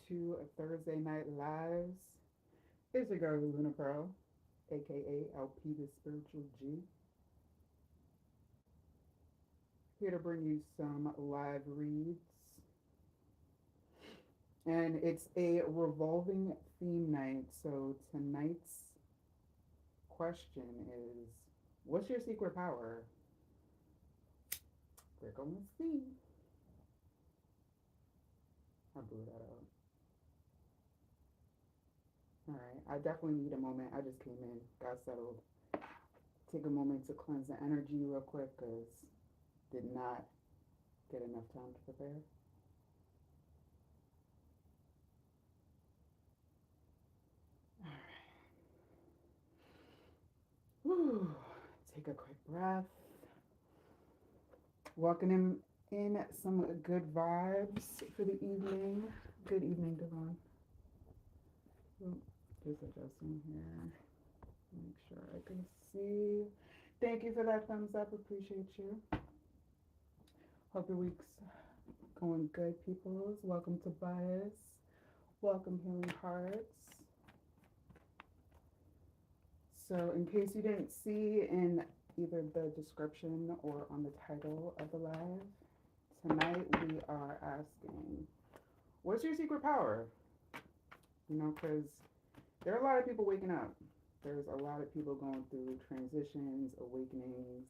to Thursday Night Lives. It's your girl Luna Pearl, aka LP the Spiritual G, here to bring you some live reads. And it's a revolving theme night. So tonight's question is, what's your secret power? We're going to see. I blew that out. All right. I definitely need a moment. I just came in, got settled. Take a moment to cleanse the energy real quick because did not get enough time to prepare. All right. Whew. Take a quick breath. Welcome in some good vibes for the evening. Good evening, Devon. Just adjusting here. Make sure I can see. Thank you for that thumbs up. Appreciate you. Hope your week's going good, peoples. Welcome to Bias. Welcome, Healing Hearts. So, in case you didn't see in either the description or on the title of the live, tonight we are asking, what's your secret power? You know, because there are a lot of people waking up. There's a lot of people going through transitions, awakenings,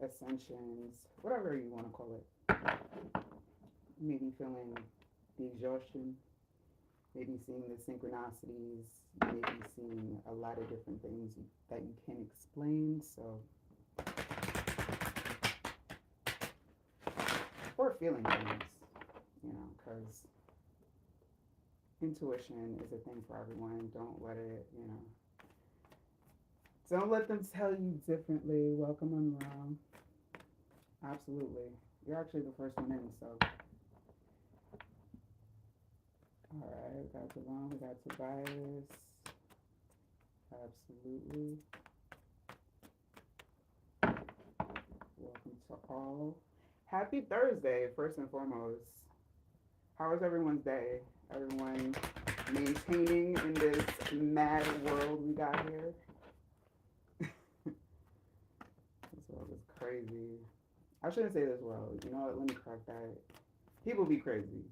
ascensions, whatever you want to call it. Maybe feeling the exhaustion, maybe seeing the synchronicities, maybe seeing a lot of different things that you can't explain. So, or feeling things, because intuition is a thing for everyone. Don't let it, don't let them tell you differently. Welcome, Monroe. Absolutely. You're actually the first one in, so. All right, we got Devon, we got Tobias. Absolutely. Welcome to all. Happy Thursday, first and foremost. How was everyone's day? Everyone maintaining in this mad world we got here? This world is crazy. I shouldn't say this world. You know what? Let me correct that. People be crazy.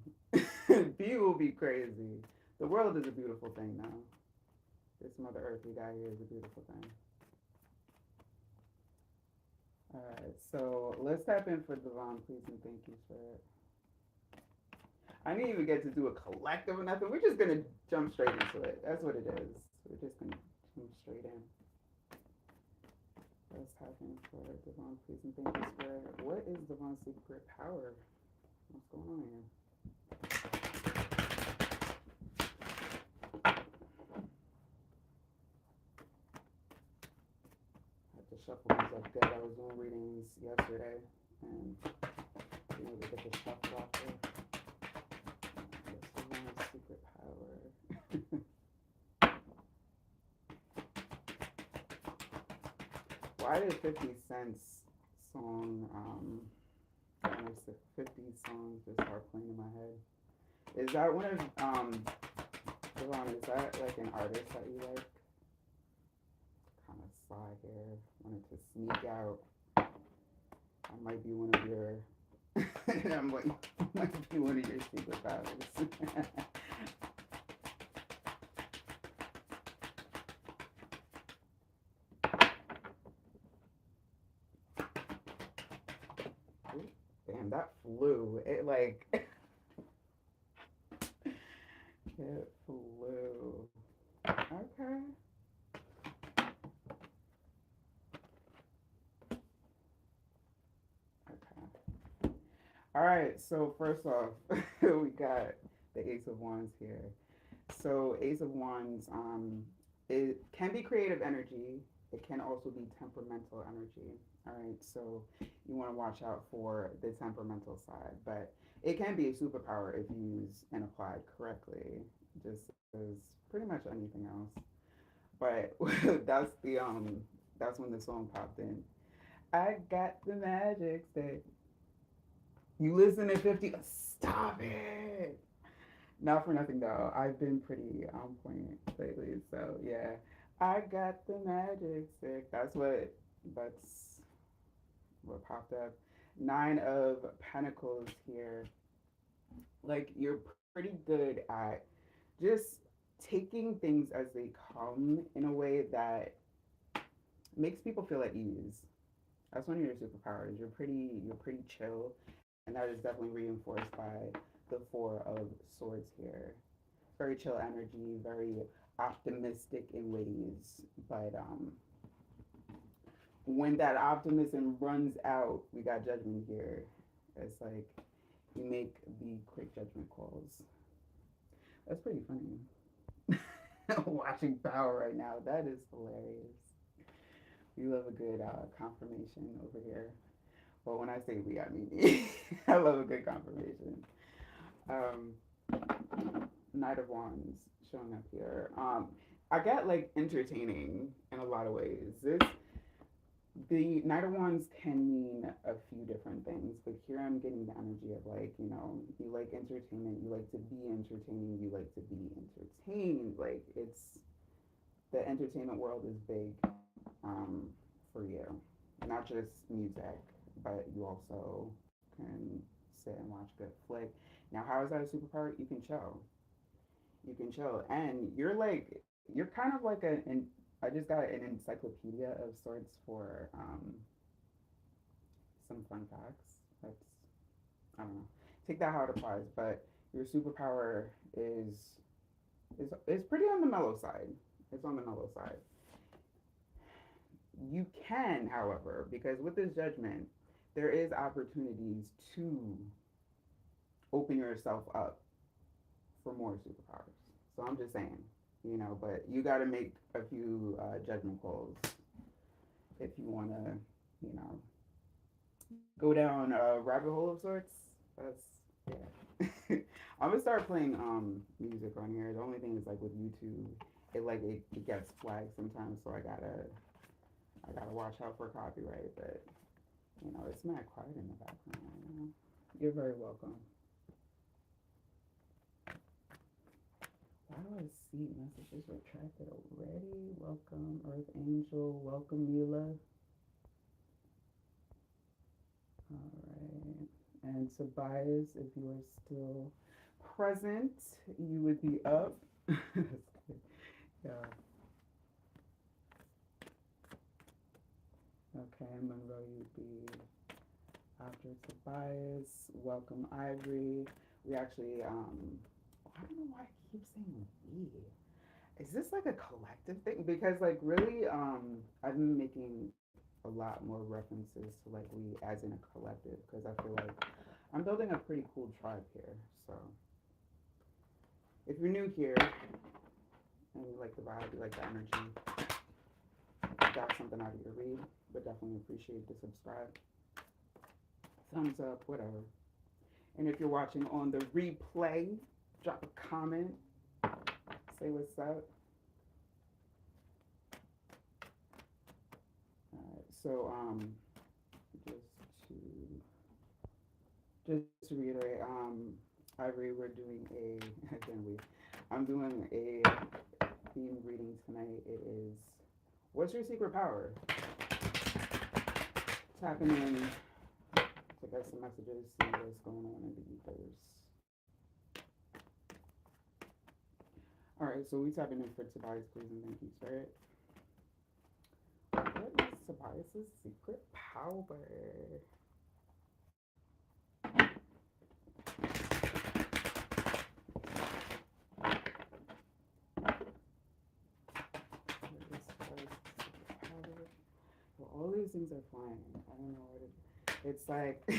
People be crazy. The world is a beautiful thing now. This Mother Earth we got here is a beautiful thing. All right, so let's tap in for Devon, please, and thank you for it. I didn't even get to do a collective or nothing. We're just gonna jump straight into it. That's what it is. We're just gonna jump straight in. Let's tap in for Devon, please, and thank you for it. What is Devon's secret power? What's going on here? I had to shuffle these up good. I was doing readings yesterday and being able to get the shuffle off there. What's Devon's secret power? Why did 50 Cent's song, 50 songs just start playing in my head? Is that one of, Devon, is that like an artist that you like? Kind of sly here. Wanted to sneak out. I might be one of your, might be one of your secret powers. Damn, that flew. It like it flew. Okay. Okay. All right. So first off, we got the Ace of Wands here. So Ace of Wands, it can be creative energy. It can also be temperamental energy. All right. So you want to watch out for the temperamental side, but it can be a superpower if used and applied correctly, just as pretty much anything else. But that's when the song popped in. I got the magic stick. You listen to 50. Stop it. Not for nothing though. I've been pretty on point lately, so yeah. I got the magic stick. That's what popped up. Nine of Pentacles here. Like you're pretty good at just taking things as they come in a way that makes people feel at ease. That's one of your superpowers. You're pretty chill, and that is definitely reinforced by the Four of Swords here. Very chill energy, very optimistic in ways, but when that optimism runs out, we got judgment here. It's like you make the quick judgment calls. That's pretty funny. Watching Power right now, that is hilarious. We love a good confirmation over here. But when I say we, I mean me. I love a good confirmation. Um, Knight of Wands showing up here. I get like entertaining in a lot of ways. The Knight of Wands can mean a few different things, but here I'm getting the energy of like, you like entertainment, you like to be entertaining, you like to be entertained. Like it's the entertainment world is big for you, not just music, but you also can sit and watch good flick. Now, how is that a superpower? You can chill. You can chill, and you're kind of like I just got an encyclopedia of sorts for some fun facts. That's I don't know. Take that how it applies, but your superpower is pretty on the mellow side. It's on the mellow side. You can, however, because with this judgment, there is opportunities to open yourself up for more superpowers. So I'm just saying, but you got to make a few judgment calls if you want to, you know, go down a rabbit hole of sorts. That's yeah. I'm gonna start playing music on here. The only thing is like with YouTube, it gets flagged sometimes, so I gotta watch out for copyright. But it's not quiet in the background. You're very welcome. Why do I see messages retracted already? Welcome, Earth Angel. Welcome, Mila. All right. And Tobias, if you are still present, you would be up. Yeah. Okay, Monroe, you'd be after Tobias. Welcome, Ivory. We actually, I don't know why I keep saying we. Is this like a collective thing? Because like really, I've been making a lot more references to like we as in a collective because I feel like I'm building a pretty cool tribe here. So if you're new here and you like the vibe, you like the energy, got something out of your read, but definitely appreciate the subscribe, thumbs up, whatever. And if you're watching on the replay, drop a comment, say what's up. All right, so just to reiterate, Ivory, we're doing a again I'm doing a theme reading tonight. It is what's your secret power? Tapping in to get some messages, see what's going on in the ethers. All right, so we tapping in for Tobias, please and thank you, Spirit. What is Tobias's secret power? Well, all these things are flying. I don't know what it's like. It's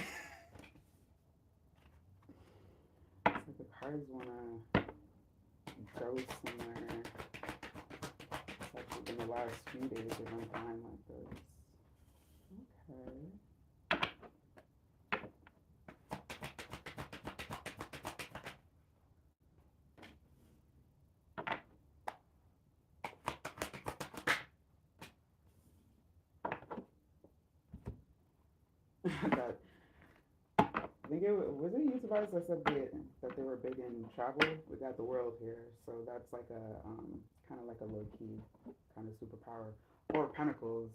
like the cards wanna go somewhere. It's like in the last few days they've been flying like this. Okay. that think was it YouTubers that said that they were big in travel. We got the world here, so that's like a kind of like a low key kind of superpower. Or Pentacles.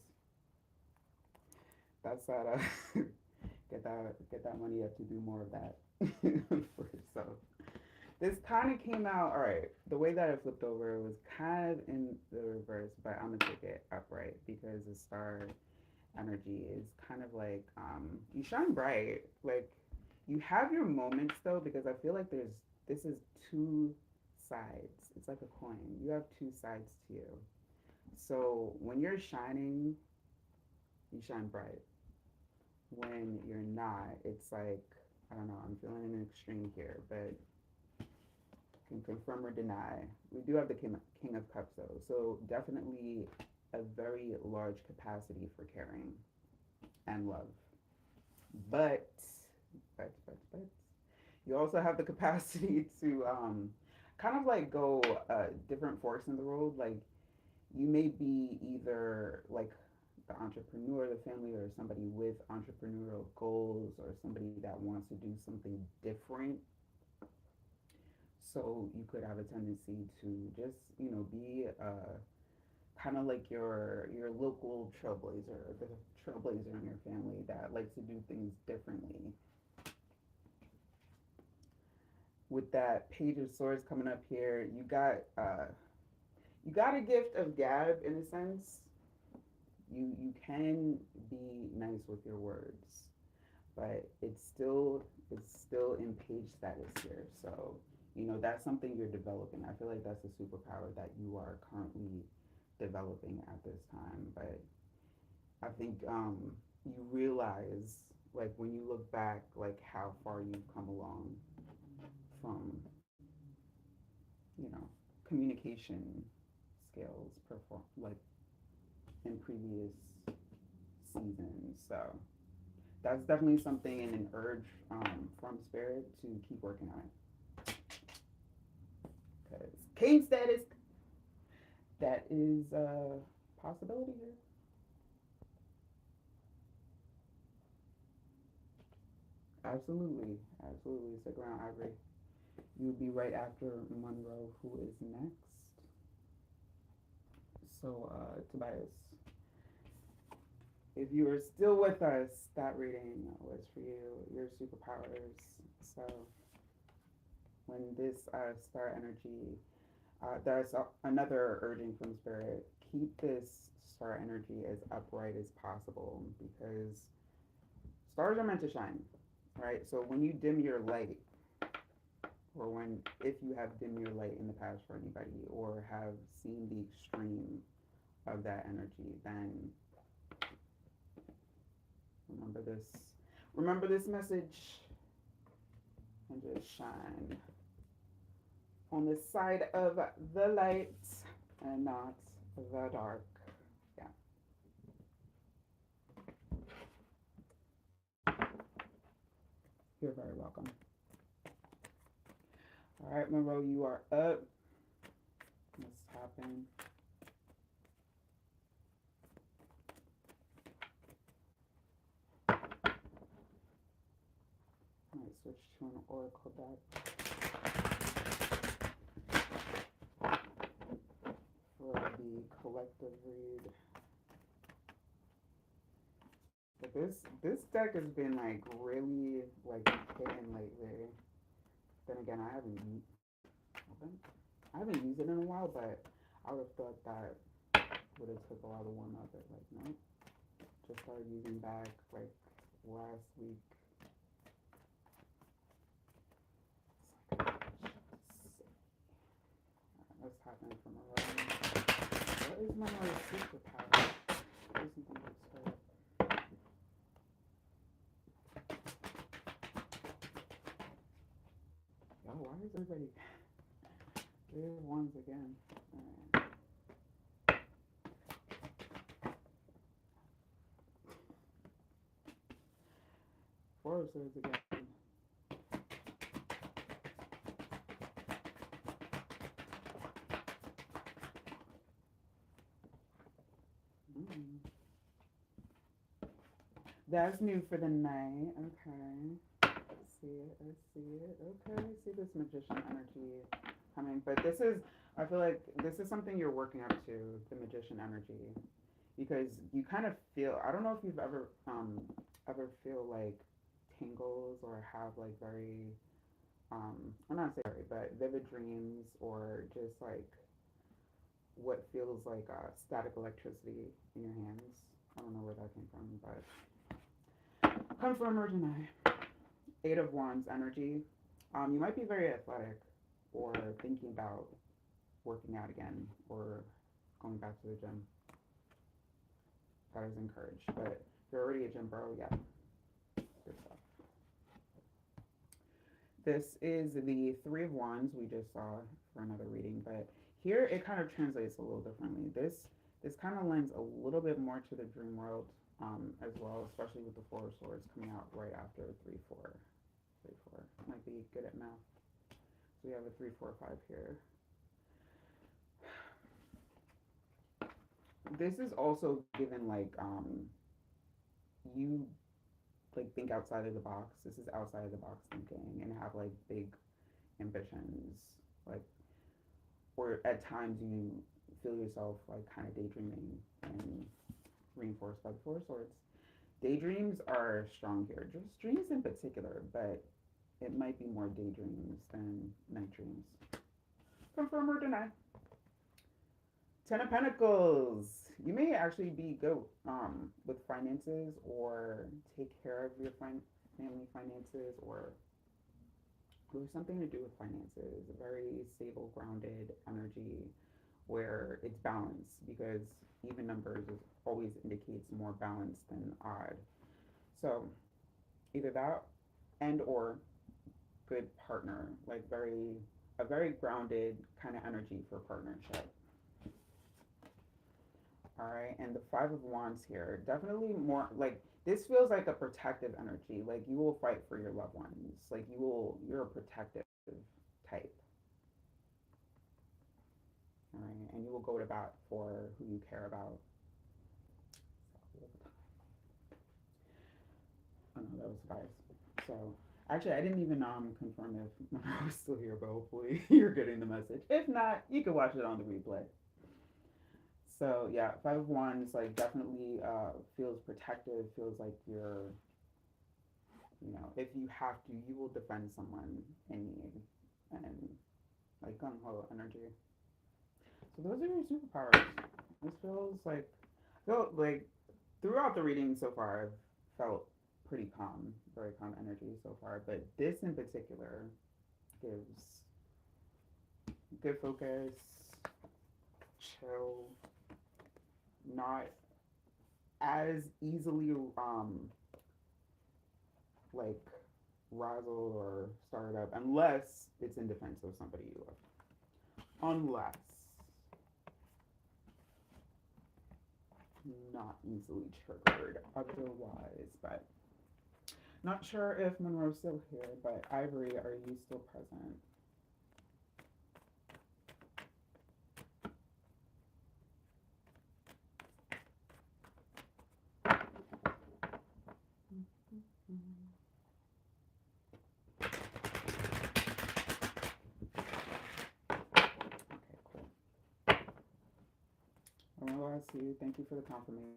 That's that. Get that money up to do more of that for yourself. This kind of came out all right. The way that it flipped over was kind of in the reverse, but I'm gonna take it upright because the star energy is kind of like you shine bright. Like you have your moments though, because I feel like this is two sides. It's like a coin. You have two sides to you. So when you're shining, you shine bright. When you're not, it's like I don't know. I'm feeling an extreme here, but can confirm or deny. We do have the King of Cups though, so definitely a very large capacity for caring and love. But, but, you also have the capacity to kind of like go different forks in the road. Like you may be either like the entrepreneur of the family or somebody with entrepreneurial goals or somebody that wants to do something different. So you could have a tendency to just, be kind of like your local trailblazer, the trailblazer in your family that likes to do things differently. With that Page of Swords coming up here, you got a gift of gab in a sense. You can be nice with your words, but it's still in page status here. So that's something you're developing. I feel like that's a superpower that you are currently developing at this time. But I think you realize like when you look back, like how far you've come along from you know communication skills perform like in previous seasons. So that's definitely something and an urge from spirit to keep working on it. Because king status, that is a possibility here. Absolutely, absolutely. Stick around, Ivory. You'll be right after Monroe, who is next. So, Tobias, if you are still with us, that reading was for you, your superpowers. So, when this star energy, there's another urging from spirit, keep this star energy as upright as possible because stars are meant to shine, right? So, when you dim your light, or when if you have dimmed your light in the past for anybody or have seen the extreme of that energy, then remember this message and just shine on the side of the light and not the dark. Yeah. You're very welcome. All right, Monroe, you are up. Let's happen. I might switch to an oracle deck for the collective read. But this deck has been like really like hitting lately. Then again, I haven't used it in a while, but I would have thought that would have took a while to warm up. But like no, just started using back like last week. Let's hop in from a run. What is my superpower? Do something like so. Yo, why is everybody? There's ones again. All right. Four of Swords again. That's new for the night. Okay. see it. I see it. Okay, I see this magician energy coming. But this is, I feel like this is something you're working up to, the magician energy. Because you kind of feel, I don't know if you've ever feel like tingles or have like very, I'm not saying very, but vivid dreams or just like what feels like static electricity in your hands. I don't know where that came from, but comes from Mergenai. Eight of Wands energy. You might be very athletic or thinking about working out again or going back to the gym. That is encouraged. But if you're already a gym bro, yeah, good stuff. This is the Three of Wands we just saw for another reading, but here it kind of translates a little differently. This kind of lends a little bit more to the dream world as well, especially with the Four of Swords coming out right after 3-4. 3-4 might be good at math. So we have a 3-4-5 here. This is also given like you like think outside of the box. This is outside of the box thinking and have like big ambitions, like or at times you feel yourself like kind of daydreaming and reinforced by the Four of Swords. Daydreams are strong here, just dreams in particular, but it might be more daydreams than night dreams. Confirm or deny. Ten of Pentacles. You may actually be good with finances or take care of your family finances or there's something to do with finances. A very stable, grounded energy where it's balanced because even numbers always indicates more balance than odd. So either that and or good partner, like a very grounded kind of energy for partnership. All right, and the Five of Wands here, definitely more like this feels like a protective energy. Like you will fight for your loved ones. Like you're a protective type. All right, and you will go to bat for who you care about. Oh no, that was guys. So actually, I didn't even confirm if Monroe was still here, but hopefully you're getting the message. If not, you can watch it on the replay. So yeah, Five of Wands like definitely feels protective. Feels like you're, you know, if you have to, you will defend someone in need, and like gung ho energy. So those are your superpowers. This feels like, feel like throughout the reading so far, I've felt pretty calm, very calm energy so far. But this in particular gives good focus, chill, not as easily like razzled or started up unless it's in defense of somebody you love. Unless not easily triggered otherwise, but not sure if Monroe's still here, but Ivory, are you still present? Oh, I see. Thank you for the confirmation.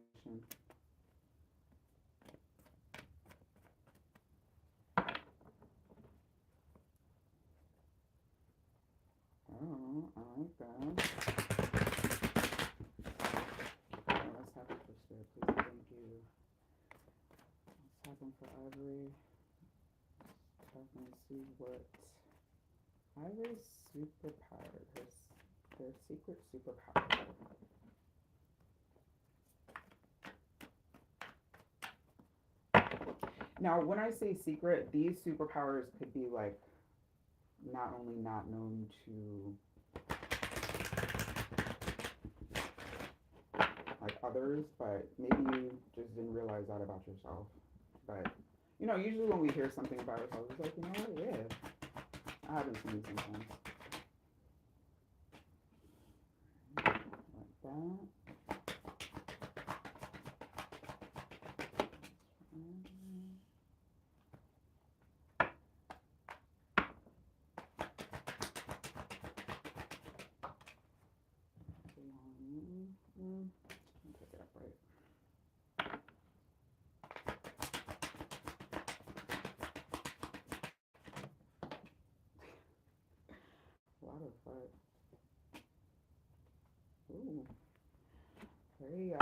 Oh, I like that. Oh, let's happen for Spirit, please. Thank you. Let's happen for Ivory. Let's check and see what Ivory's superpower, their secret superpower. Now, when I say secret, these superpowers could be like not only not known to like others, but maybe you just didn't realize that about yourself. But you know, usually when we hear something about ourselves, it's like, you know what, yeah, I haven't seen it sometimes. Like that. the fuck? Ooh, very a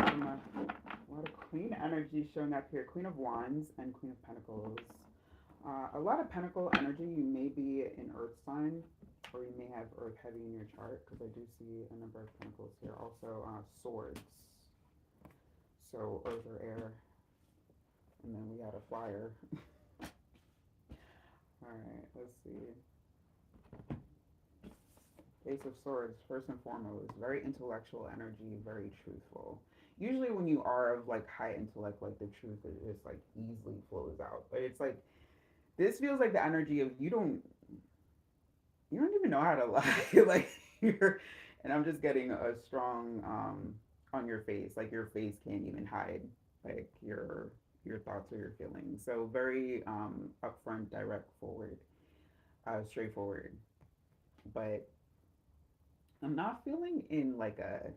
lot of Queen energy showing up here. Queen of Wands and Queen of Pentacles. A lot of Pentacle energy. You may be an Earth sign, or you may have Earth heavy in your chart because I do see a number of Pentacles here. Also, swords. So Earth or air, and then we got a fire. All right, let's see. Ace of Swords, first and foremost, very intellectual energy, very truthful. Usually, when you are of like high intellect, like the truth is just like easily flows out. But it's like this feels like the energy of you don't even know how to lie. Like you're, and I'm just getting a strong on your face. Like your face can't even hide like your thoughts or your feelings. So very upfront, direct, forward, straightforward. But I'm not feeling in like a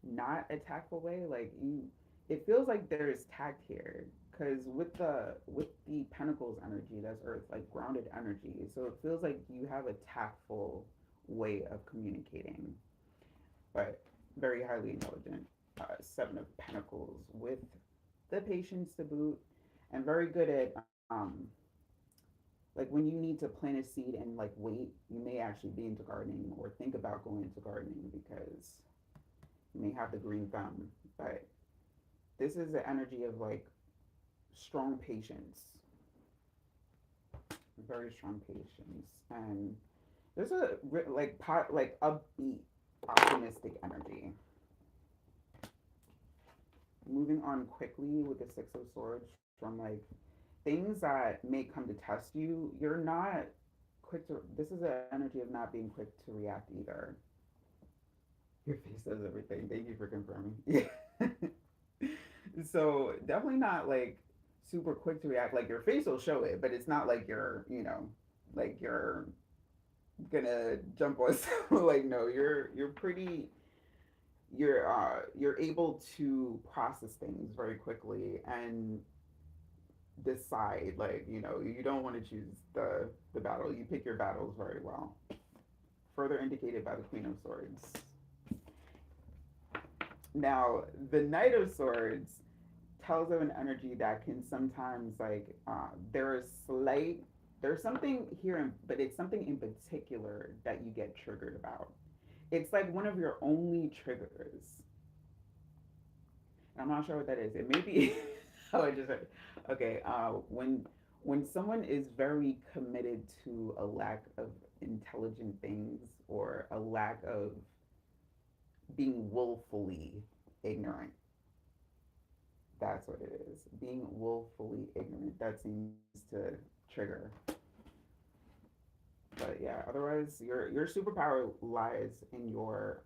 not a tactful way. Like you, it feels like there's tact here because with the Pentacles energy, that's Earth, like grounded energy. So it feels like you have a tactful way of communicating, but very highly intelligent. Seven of Pentacles with the patience to boot, and very good at like when you need to plant a seed and like wait, you may actually be into gardening or think about going into gardening because you may have the green thumb, but this is the energy of like strong patience, very strong patience, and there's a like like upbeat, optimistic energy. Moving on quickly with the Six of Swords from like things that may come to test you. You're not quick to. This is an energy of not being quick to react either. Your face says everything. Thank you for confirming. Yeah. So definitely not like super quick to react. Like your face will show it, but it's not like you're, like you're gonna jump on like no, you're pretty you're able to process things very quickly and decide like, you don't want to choose the battle. You pick your battles very well. Further indicated by the Queen of Swords. Now, the Knight of Swords tells of an energy that can sometimes like there's something here but it's something in particular that you get triggered about. It's like one of your only triggers. And I'm not sure what that is. It may be oh I just heard. Okay, when someone is very committed to a lack of intelligent things or a lack of being willfully ignorant. That's what it is. Being willfully ignorant. That seems to trigger. But yeah, otherwise your superpower lies in your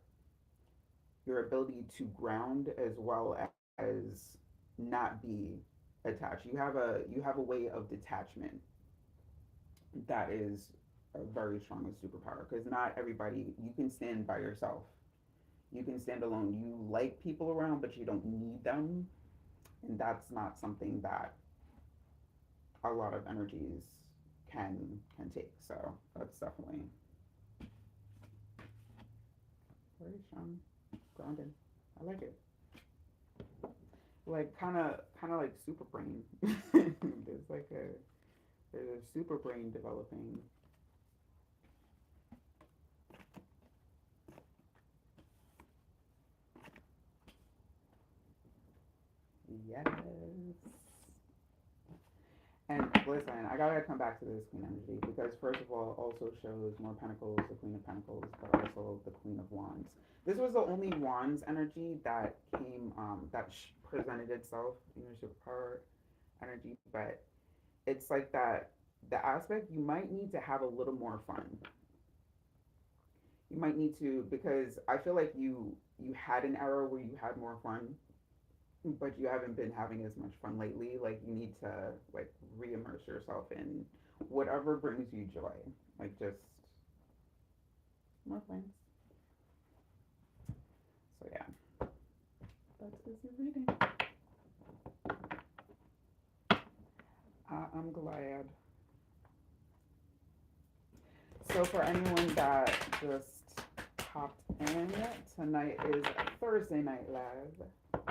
ability to ground as well as not be attached. You have a way of detachment that is a very strong superpower because not everybody you can stand by yourself. You can stand alone. You like people around, but you don't need them, and that's not something that a lot of energies can take. So that's definitely very strong, grounded. I like it. Like kind of like super brain. There's a super brain developing. Yes. And listen, I gotta come back to this Queen energy because first of all, also shows more Pentacles, the Queen of Pentacles, but also the Queen of Wands. This was the only Wands energy that came presented itself in your superpower energy, but it's like that the aspect you might need to have a little more fun. You might need to because I feel like you had an era where you had more fun but you haven't been having as much fun lately. Like you need to like re-immerse yourself in whatever brings you joy. Like just more fun. So yeah, that's this reading. I'm glad. So for anyone that just popped in, tonight is Thursday Night Live,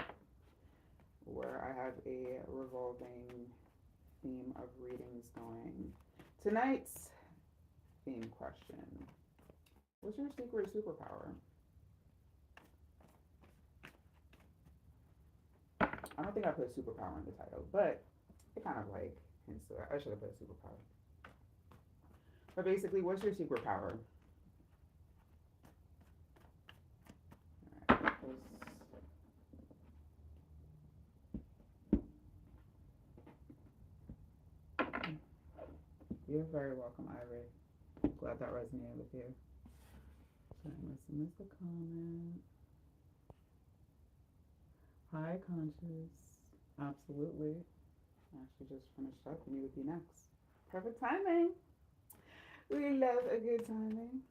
where I have a revolving theme of readings going. Tonight's theme question: what's your secret superpower? I don't think I put superpower in the title, but it kind of like hints to it. I should have put superpower. But basically, what's your superpower? All right, you're very welcome, Ivory. Glad that resonated with you. So I'm gonna submit the comment. Hi, conscious. Absolutely. Actually, just finished up. Me with you next. Perfect timing. We love a good timing.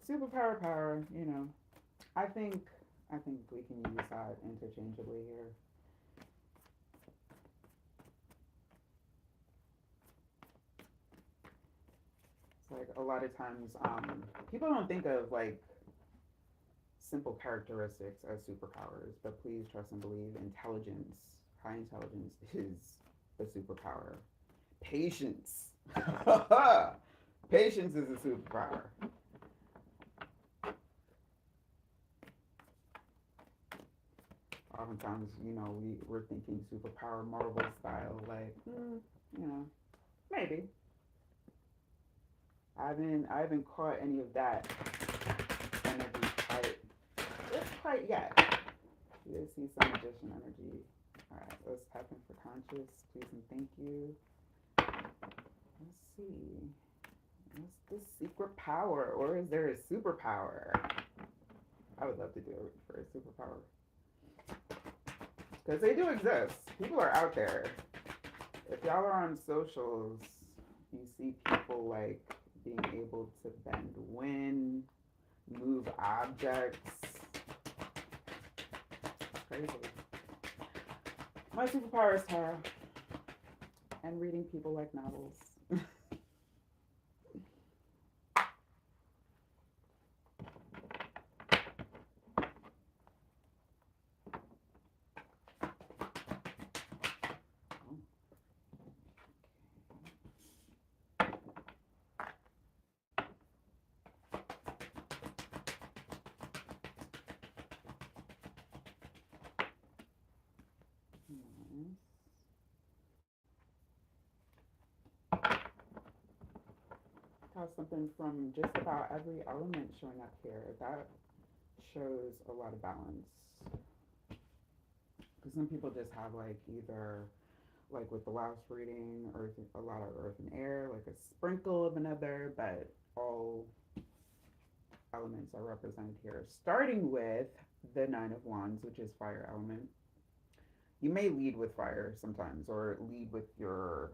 Superpower power, you know. I think I think we can use that interchangeably here. It's like a lot of times people don't think of like simple characteristics as superpowers, but please trust and believe intelligence, high intelligence is a superpower. Patience. Patience is a superpower. Oftentimes, we're thinking superpower Marvel style, like, you know, maybe. I haven't caught any of that energy quite yet. You did see some magician energy. All right, let's tap in for conscious. Please and thank you. Let's see. What's the secret power, or is there a superpower? I would love to do it for a superpower because they do exist. People are out there. If y'all are on socials, you see people like being able to bend wind, move objects. It's crazy. My superpower is tarot and reading people like novels. Have something from just about every element showing up here. That shows a lot of balance. Because some people just have like either like with the last reading, earth, a lot of earth and air, like a sprinkle of another, but all elements are represented here. Starting with the Nine of Wands, which is fire element. You may lead with fire sometimes, or lead with your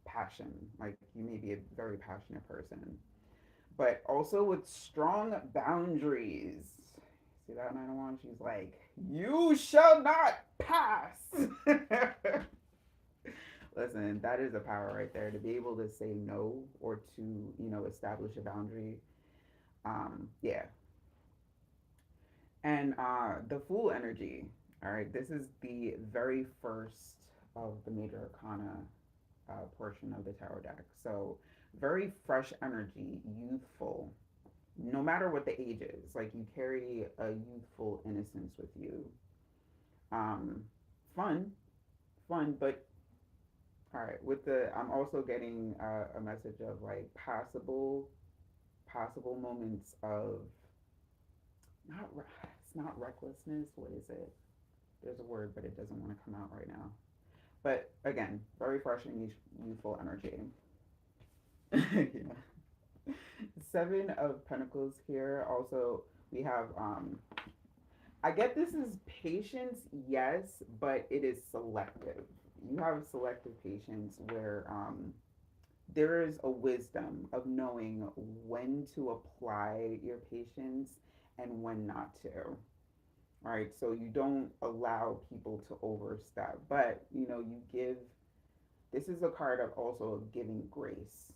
passion. Like you may be a very passionate person, but also with strong boundaries. See that Nine of Wands? She's like, you shall not pass. Listen, that is a power right there to be able to say no or to, establish a boundary. Yeah. And the Fool energy. All right, this is the very first of the major arcana portion of the tarot deck. So, very fresh energy, youthful, no matter what the age is. Like, you carry a youthful innocence with you. Um, fun, fun, but all right. I'm also getting a message of like possible moments of not, it's not recklessness. What is it? There's a word, but it doesn't want to come out right now. But again, very fresh and youthful energy. Yeah. Seven of Pentacles here. Also, we have. I get this is patience, yes, but it is selective. You have selective patience where there is a wisdom of knowing when to apply your patience and when not to. right? So you don't allow people to overstep, but you give. This is a card of also giving grace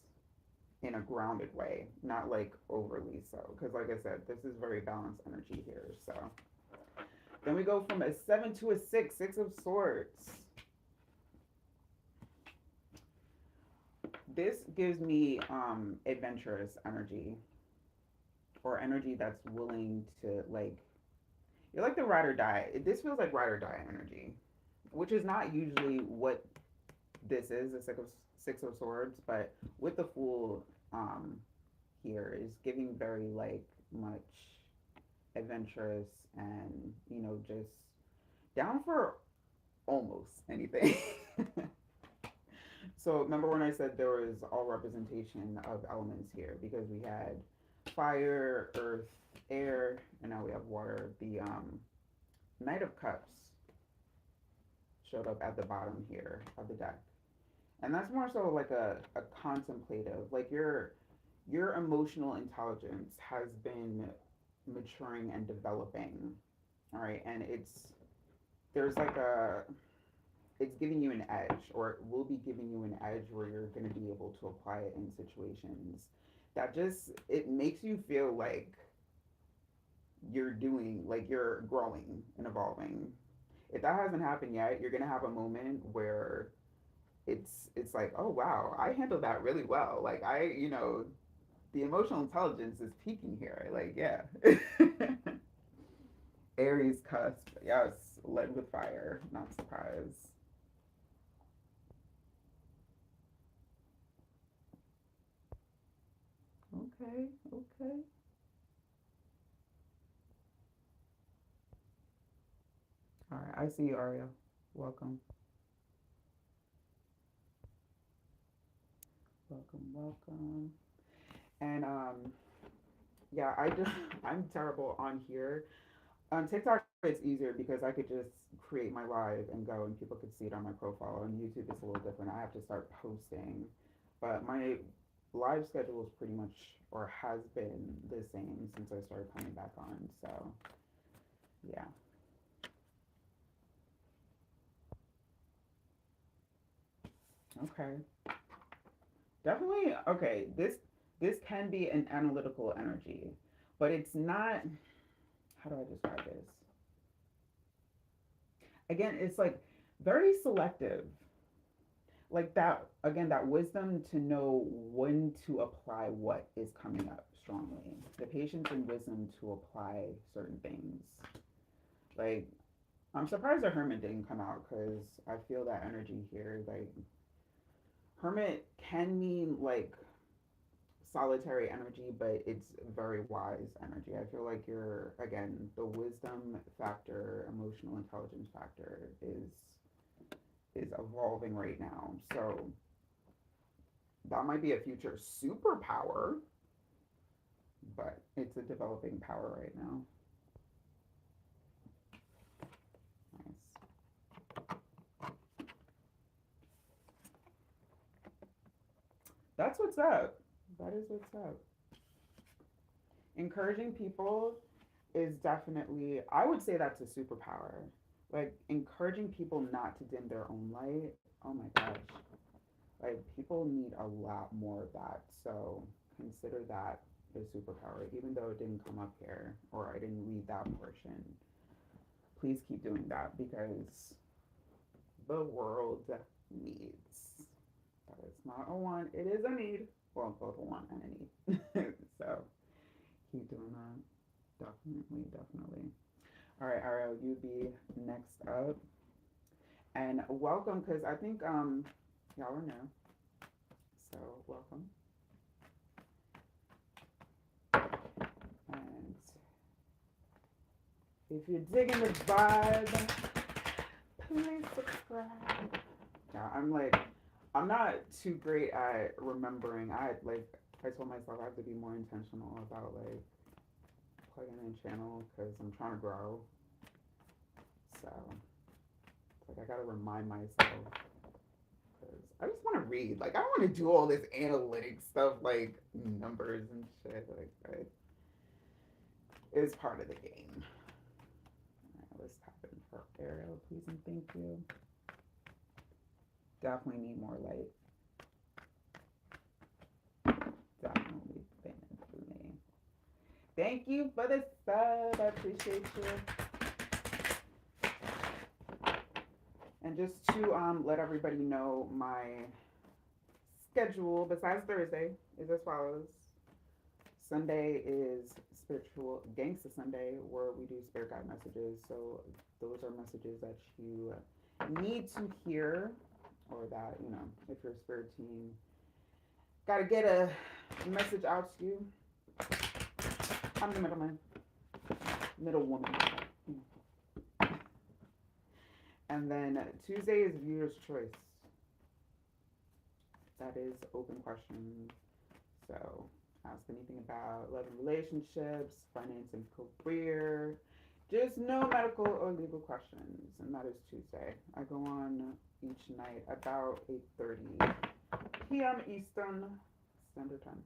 in a grounded way, not like overly so. Because, like I said, this is very balanced energy here. So then we go from a seven to a six, Six of Swords. This gives me adventurous energy, or energy that's willing to, like, you're like the ride or die. This feels like ride or die energy, which is not usually what this is, the Six of Swords, but with the Fool um here is giving very like much adventurous and just down for almost anything. So remember when I said there was all representation of elements here, because we had fire, earth, air, and now we have water. The Knight of Cups showed up at the bottom here of the deck. And that's more so like a contemplative, like your emotional intelligence has been maturing and developing. All right. And there's like it's giving you an edge, or it will be giving you an edge where you're going to be able to apply it in situations that just, it makes you feel like you're growing and evolving. If that hasn't happened yet, you're going to have a moment where it's like, oh wow, I handled that really well. Like, the emotional intelligence is peaking here. Like, yeah. Aries cusp, yes, led with fire, not surprised. Okay, okay. All right, I see you, Aria. Welcome, welcome, welcome. And yeah, I'm terrible on here. On TikTok, it's easier because I could just create my live and go, and people could see it on my profile. On YouTube, it's a little different. I have to start posting, but my live schedule is pretty much, or has been, the same since I started coming back on. So yeah, okay, definitely okay. This can be an analytical energy, but it's not. How do I describe this? Again, it's like very selective, like that, again, that wisdom to know when to apply what is coming up strongly, the patience and wisdom to apply certain things. Like, I'm surprised the Hermit didn't come out, because I feel that energy here. Like, Hermit can mean like solitary energy, but it's very wise energy. I feel like you're, again, the wisdom factor, emotional intelligence factor is evolving right now. So that might be a future superpower, but it's a developing power right now. Nice. That's what's up. That is what's up. Encouraging people is definitely, I would say that's a superpower. Like, encouraging people not to dim their own light. Oh my gosh. Like, people need a lot more of that. So consider that a superpower, even though it didn't come up here or I didn't read that portion. Please keep doing that, because the world needs. That is not a want, it is a need. Well, both a want and a need. So keep doing that. Definitely, definitely. All right, Ariel, you be next up. And welcome, because I think y'all are new. So welcome. And if you're digging the vibe, please subscribe. Yeah, I'm not too great at remembering. I told myself I have to be more intentional about like plugging in channels, because I'm trying to grow. So it's like I gotta remind myself, because I just want to read. Like, I don't want to do all this analytic stuff, like numbers and shit. Like, it's part of the game. For Ariel, please and thank you. Definitely need more light. Definitely thin for me. Thank you for the sub. I appreciate you. And just to let everybody know, my schedule besides Thursday is as follows. Sunday is Spiritual Gangsta Sunday, where we do spirit guide messages. So those are messages that you need to hear, or that, if you're a spirit team, got to get a message out to you. I'm the middleman, middle woman. And then Tuesday is viewer's choice. That is open questions. So ask anything about love and relationships, finance and career, just no medical or legal questions. And that is Tuesday. I go on each night about 8:30 p.m. Eastern Standard Time.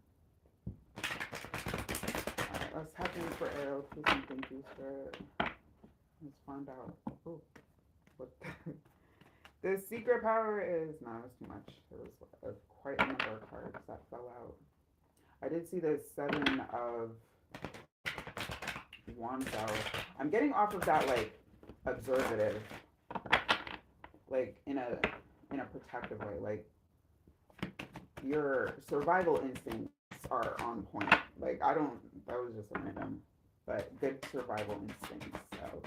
All right, let's happen for Ariel. Please and thank you, Spirit. Let's find out. Oh, what the secret power is. No, it was too much. It was quite a number of cards that fell out. I did see the 7 of Wands out. I'm getting off of that like observative, like in a protective way. Like your survival instincts are on point. Like I don't. That was just a random, but good survival instincts. So.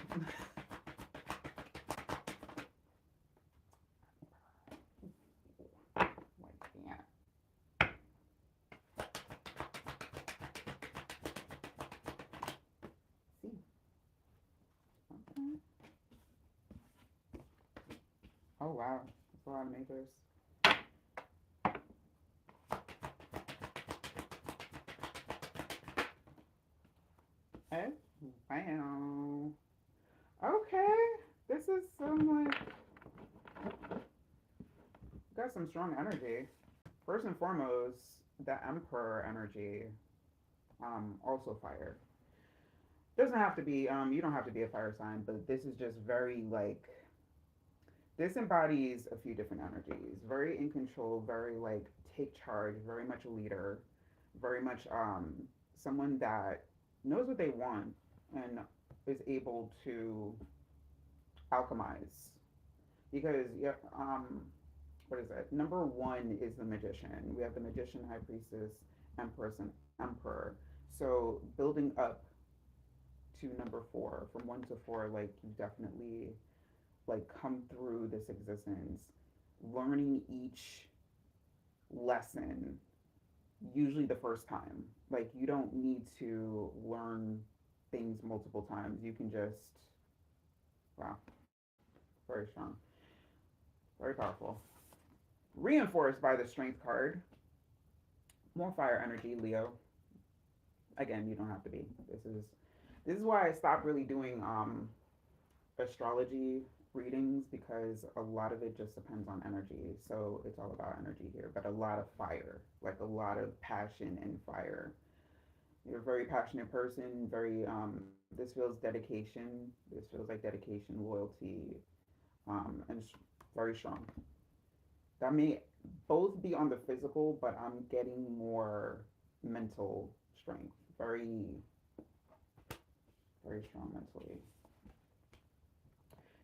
Oh wow, that's a lot of makers. Eh? Wow. Okay. This is some like got some strong energy. First and foremost, the Emperor energy. Also fire. Doesn't have to be. You don't have to be a fire sign, but this is just very like this embodies a few different energies. Very in control, very like take charge, very much a leader, very much someone that knows what they want and is able to alchemize. Because yeah, what is it? Number one is the magician. We have the magician, high priestess, empress, and emperor. So building up to number four, from one to four, like you definitely like come through this existence learning each lesson usually the first time. Like you don't need to learn things multiple times. You can just wow, very strong, very powerful. Reinforced by the strength card. More fire energy, Leo. Again, you don't have to be. This is why I stopped really doing astrology readings, because a lot of it just depends on energy. So it's all about energy here, but a lot of fire, like a lot of passion and fire. You're a very passionate person, very this feels dedication. This feels like dedication, loyalty, and very strong. That may both be on the physical, but I'm getting more mental strength. Very, very strong mentally.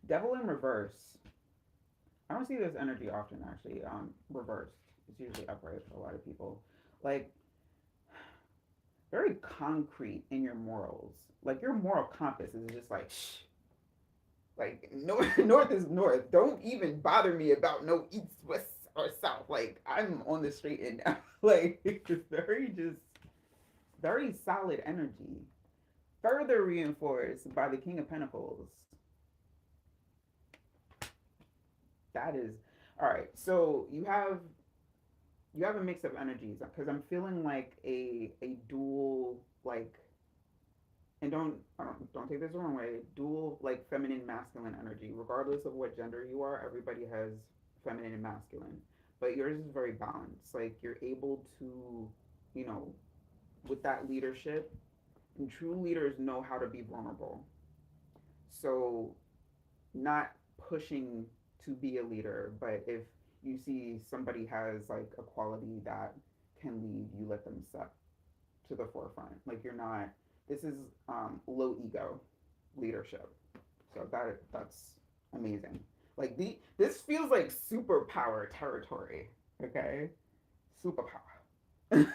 Devil in reverse. I don't see this energy often actually. Reversed. It's usually upright for a lot of people. Like very concrete in your morals. Like your moral compass is just like shh. Like north, north is north. Don't even bother me about no east, west, or south. Like I'm on the straight and now. Like it's very just very solid energy. Further reinforced by the King of Pentacles. That is all right. So you have a mix of energies because I'm feeling like a dual like, and don't take this the wrong way, dual like feminine masculine energy. Regardless of what gender you are, everybody has feminine and masculine, but yours is very balanced. Like you're able to, you know, with that leadership, and true leaders know how to be vulnerable. So not pushing to be a leader, but if you see somebody has like a quality that can lead, you let them step to the forefront. Like you're not. This is low ego leadership. So that's amazing. Like this feels like superpower territory. Okay, superpower.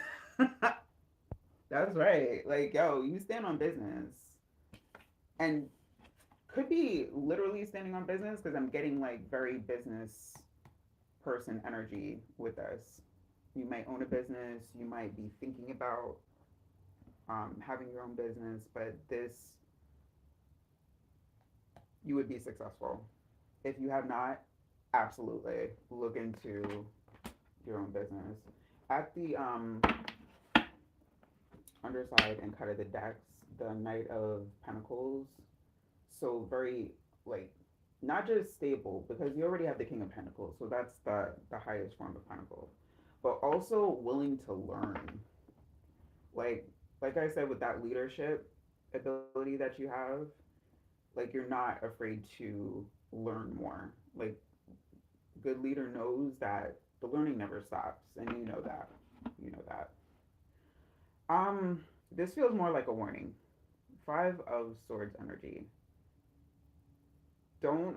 That's right. Like yo, you stand on business, and could be literally standing on business because I'm getting like very business person energy with this. You might own a business. You might be thinking about having your own business, but this you would be successful. If you have not, absolutely look into your own business. At the underside and cut of the decks, the Knight of Pentacles, so very like not just stable because you already have the King of Pentacles, so that's the highest form of Pentacle, but also willing to learn. Like like I said with that leadership ability that you have, like you're not afraid to learn more. Like good leader knows that the learning never stops, and you know that. You know that. This feels more like a warning. Five of Swords energy. Don't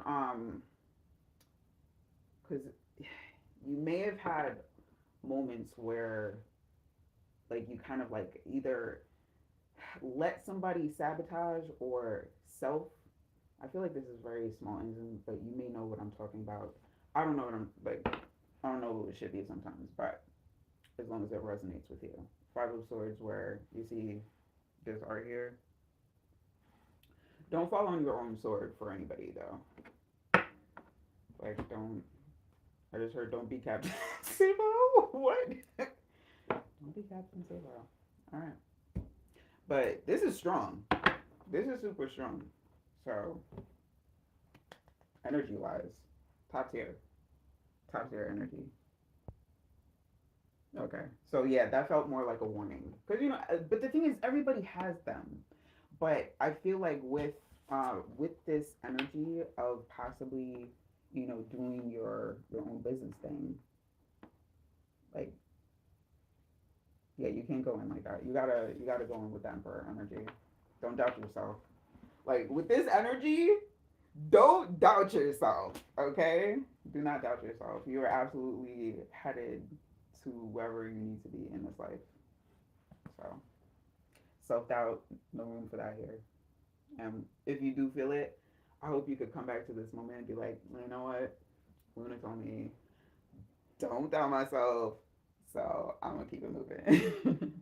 because you may have had moments where like you kind of like either let somebody sabotage or self. I feel like this is very small engine, but you may know what I'm talking about. I don't know what I'm like. I don't know what it should be sometimes, but as long as it resonates with you. Five of Swords, where you see this art here. Don't fall on your own sword for anybody though. Like, don't. I just heard don't be Captain Sabo. What? Don't be Captain Sabo. All right, but this is strong. This is super strong. So, energy wise, top tier energy. Okay. So yeah, that felt more like a warning. Because but the thing is, everybody has them. But I feel like with this energy of possibly, doing your own business thing, like yeah, you can't go in like that. You gotta go in with the Emperor energy. Don't doubt yourself. Like with this energy, don't doubt yourself. Okay? Do not doubt yourself. You are absolutely headed to wherever you need to be in this life. So self doubt, no room for that here. And if you do feel it, I hope you could come back to this moment and be like, well, you know what? Luna told me, don't doubt myself. So I'm gonna keep it moving.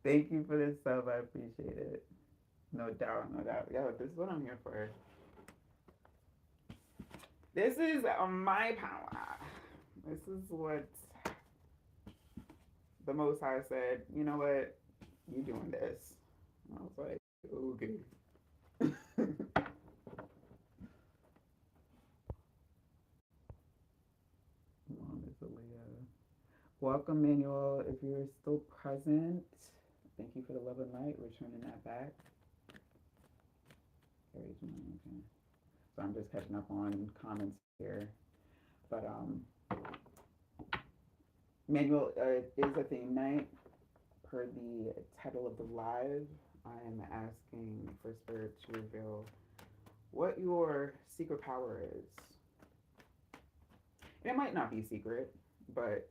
Thank you for this stuff. I appreciate it. No doubt, no doubt. Yo, this is what I'm here for. This is my power. This is what the Most High said. You know what? You doing this? And I was like, okay. Welcome, Manuel. If you're still present, thank you for the love of light. Returning that back. Okay. So I'm just catching up on comments here. But Manuel, it is a theme night. Per the title of the live, I am asking for Spirit to reveal what your secret power is. And it might not be secret, but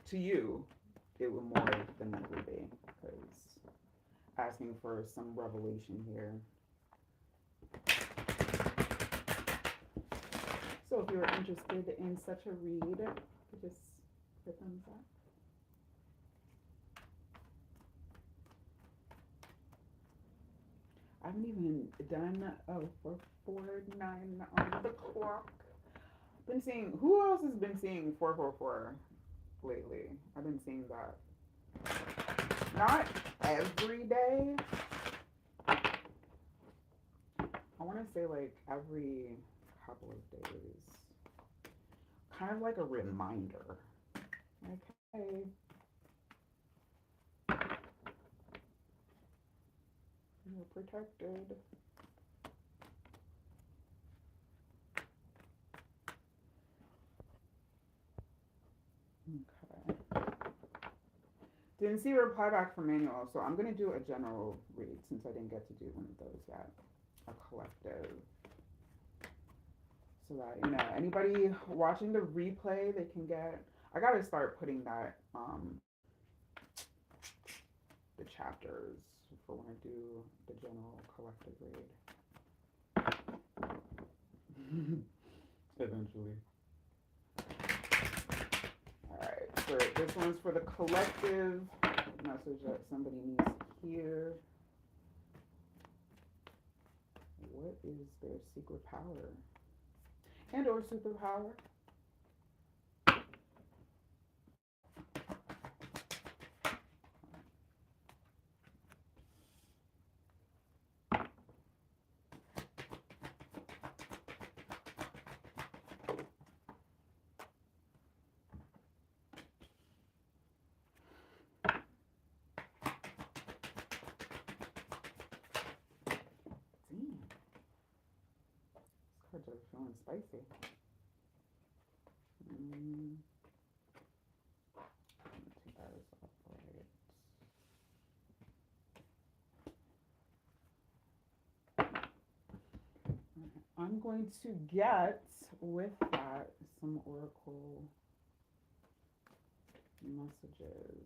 to you, it will more than likely be. Because asking for some revelation here. So if you're interested in such a read, just hit thumbs up. I haven't even done for 4-9 on the clock. Been seeing who else has been seeing 444 lately? I've been seeing that. Not every day. I want to say like every couple of days. Kind of like a reminder. Like, hey, you're protected. Didn't see a reply back from Manuel, so I'm gonna do a general read since I didn't get to do one of those yet. A collective, so that anybody watching the replay, they can get. I gotta start putting that the chapters for when I do the general collective read. Eventually. All right, so this one's for the collective message that somebody needs to hear. What is their secret power and or superpower? Damn, these cards are feeling spicy. Mm, I'm gonna take that as upright. I'm going to get with that some oracle messages.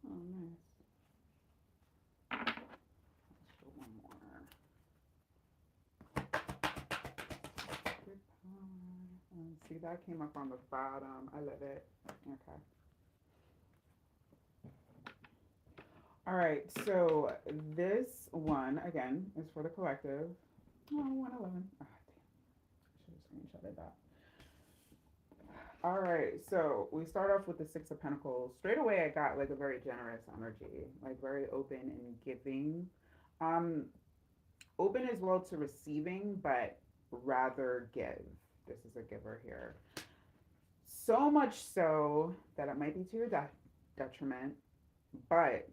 Oh, nice. Let's do one more. Good power. See, that came up on the bottom. I love it. Okay. All right. So this one, again, is for the collective. Oh, 111. Oh, damn. I should have screenshotted that. All right, so we start off with the Six of Pentacles. Straight away, I got like a very generous energy, like very open and giving. Um, Open as well to receiving, but rather give. This is a giver here. So much so that it might be to your detriment, but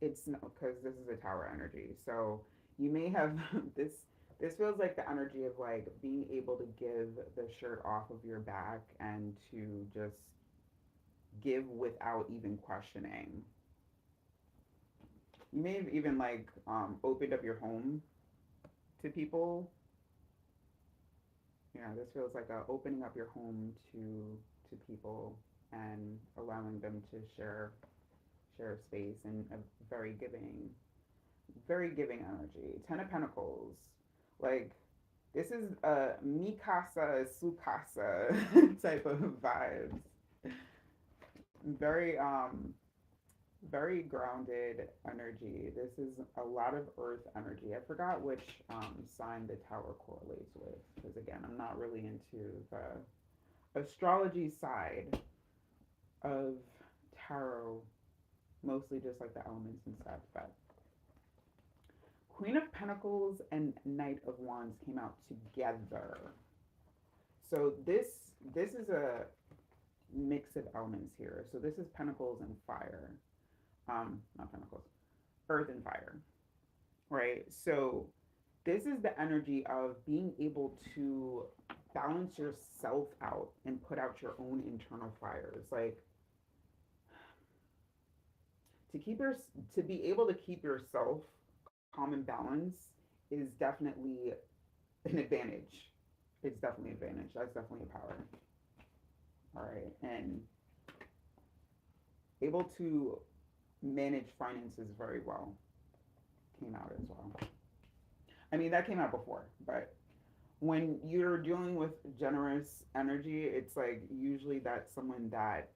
it's no, because this is a tower energy. So you may have this. This feels like the energy of like being able to give the shirt off of your back and to just give without even questioning. You may have even like opened up your home to people. Yeah, this feels like opening up your home to people and allowing them to share space and a very giving energy. Ten of Pentacles, like this is a Mikasa Sukasa type of vibes. Very very grounded energy. This is a lot of earth energy. I forgot which sign the tower correlates with because again, I'm not really into the astrology side of tarot, mostly just like the elements and stuff. But Queen of Pentacles and Knight of Wands came out together. So this is a mix of elements here. So this is Pentacles and fire. Not Pentacles, Earth and fire, right? So this is the energy of being able to balance yourself out and put out your own internal fires. Like to keep your to be able to keep yourself calm and balance is definitely an advantage. It's definitely an advantage. That's definitely a power. All right. And able to manage finances very well came out as well. I mean, that came out before, but when you're dealing with generous energy, it's like usually that's someone that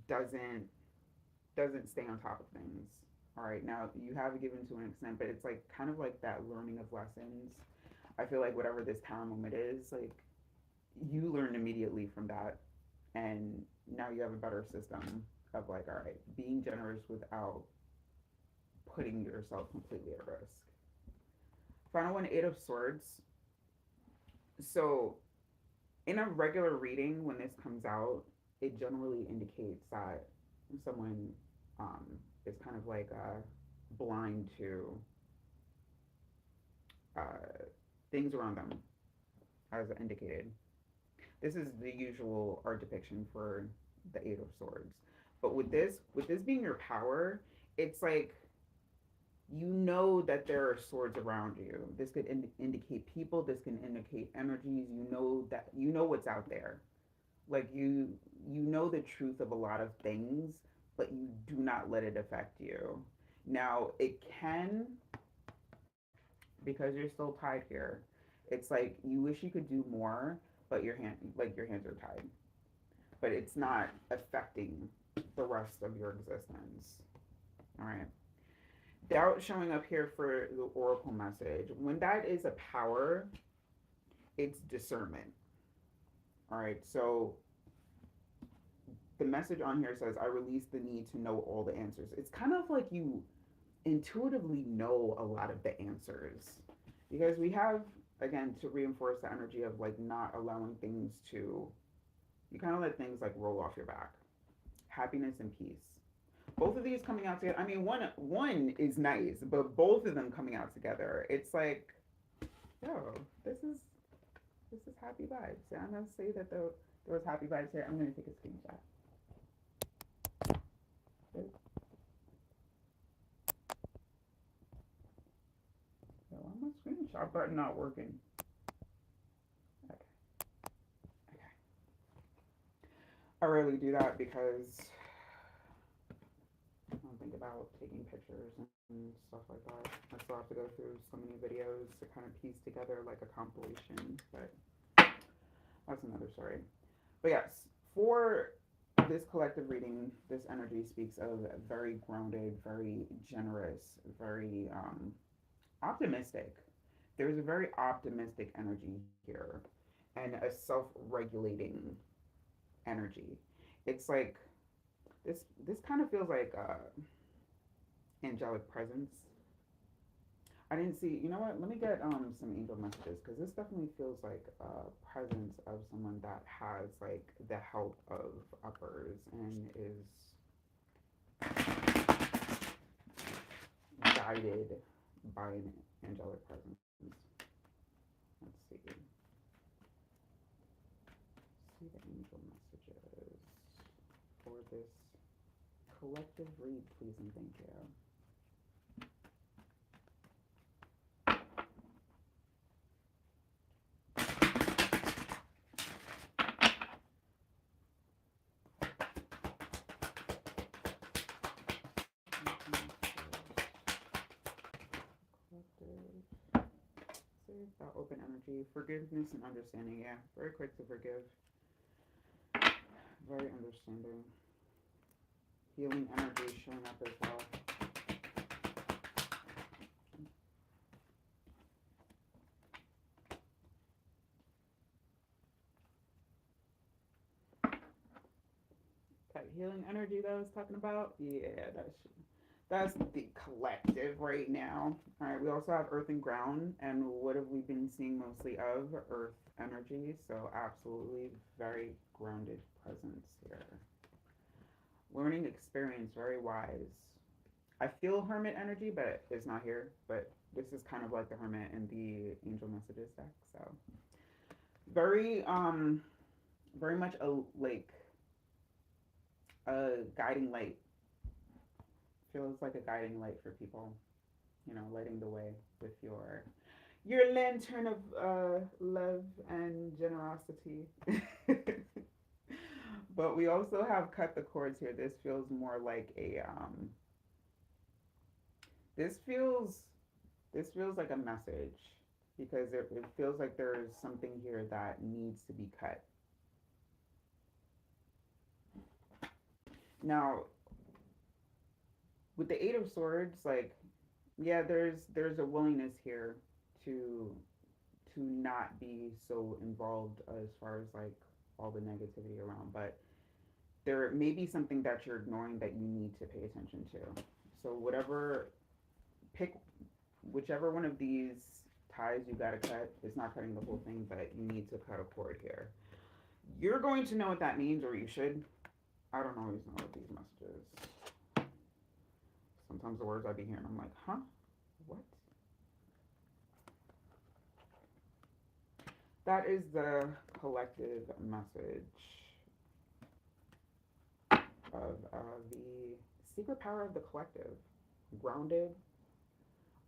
doesn't doesn't stay on top of things. All right, now you have given to an extent, but it's like kind of like that learning of lessons. I feel like whatever this power moment is, like you learn immediately from that, and now you have a better system of like, all right, being generous without putting yourself completely at risk. Final one, Eight of Swords. So in a regular reading, when this comes out, it generally indicates that someone um, is kind of like blind to uh, things around them, as indicated. This is the usual art depiction for the Eight of Swords. But with this being your power, it's like you know that there are swords around you. This could indicate people. This can indicate energies. You know that you know what's out there. Like you know the truth of a lot of things, but you do not let it affect you. Now it can, because you're still tied here. It's like you wish you could do more, but your hands are tied. But it's not affecting the rest of your existence. All right. Doubt showing up here for the oracle message. When that is a power, it's discernment. All right. So the message on here says, I release the need to know all the answers. It's kind of like you intuitively know a lot of the answers because we have, again, to reinforce the energy of like not allowing things to, you kind of let things like roll off your back. Happiness and peace. Both of these coming out together. I mean, one is nice, but both of them coming out together, it's like, yo, this is happy vibes. And I'm gonna say that there was happy vibes here. I'm gonna take a screenshot. So why my screenshot button not working? Okay, okay. I rarely do that because I don't think about taking pictures and stuff like that. I still have to go through so many videos to kind of piece together like a compilation, but that's another story. But yes, for this collective reading, this energy speaks of very grounded, very generous, very optimistic. There's a very optimistic energy here and a self regulating energy. It's like this kind of feels like angelic presence. I didn't see. You know what? Let me get some angel messages because this definitely feels like a presence of someone that has like the help of uppers and is guided by an angelic presence. Let's see the angel messages for this collective read, please and thank you. Collective. Save that open energy. Forgiveness and understanding. Yeah, very quick to forgive. Very understanding. Healing energy showing up as well. That healing energy that I was talking about. Yeah, that's the collective right now. All right, we also have earth and ground, and what have we been seeing mostly of? Earth energy. So absolutely very grounded presence here. Learning experience, very wise. I feel hermit energy, but it's not here. But this is kind of like the hermit in the angel messages deck. So very very much a like a guiding light. Feels like a guiding light for people. You know, lighting the way with your lantern of love and generosity. But we also have cut the cords here. This feels more like a this feels this feels like a message because it feels like there's something here that needs to be cut. Now, with the Eight of Swords, like yeah, there's a willingness here to not be so involved as far as like all the negativity around, but there may be something that you're ignoring that you need to pay attention to. So whatever, pick whichever one of these ties you gotta cut. It's not cutting the whole thing, but you need to cut a cord here. You're going to know what that means, or you should. I don't always know what these messages. Sometimes the words I be hearing, I'm like, huh? What? That is the collective message of the secret power of the collective. Grounded,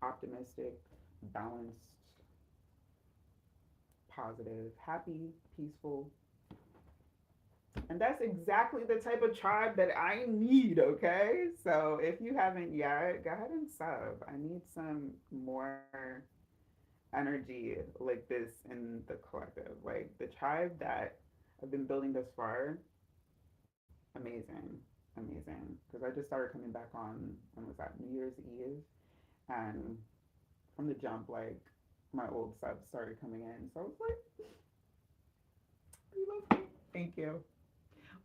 optimistic, balanced, positive, happy, peaceful. And that's exactly the type of tribe that I need, okay? So if you haven't yet, go ahead and sub. I need some more energy like this in the collective. Like the tribe that I've been building thus far, amazing. Amazing. Because I just started coming back on, when was that? New Year's Eve. And from the jump, like my old subs started coming in. So I was like, we love you. Thank you.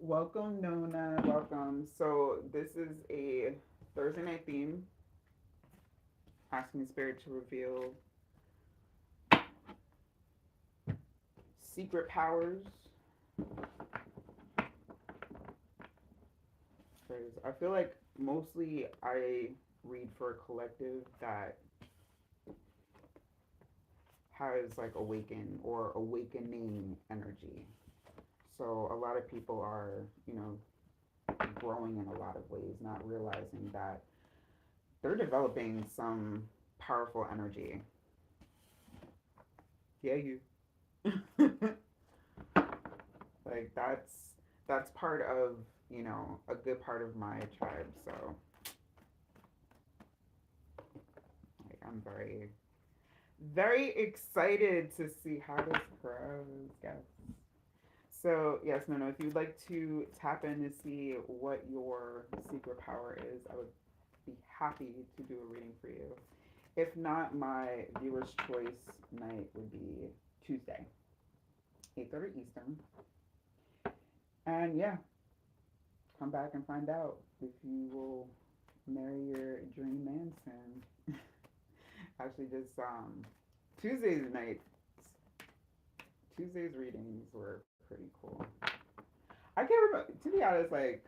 Welcome, Nona. Welcome. So this is a Thursday night theme, asking Spirit to reveal secret powers. Because I feel like mostly I read for a collective that has like awaken or awakening energy. So a lot of people are, growing in a lot of ways, not realizing that they're developing some powerful energy. Yeah, you. Like that's part of, a good part of my tribe. So like I'm very very excited to see how this grows, guys. So yes, no, if you'd like to tap in to see what your secret power is, I would be happy to do a reading for you. If not, my viewer's choice night would be Tuesday, 8:30 Eastern. And yeah, come back and find out if you will marry your dream man soon. Actually, just Tuesday's nights, Tuesday's readings were pretty cool. I can't remember. To be honest, like,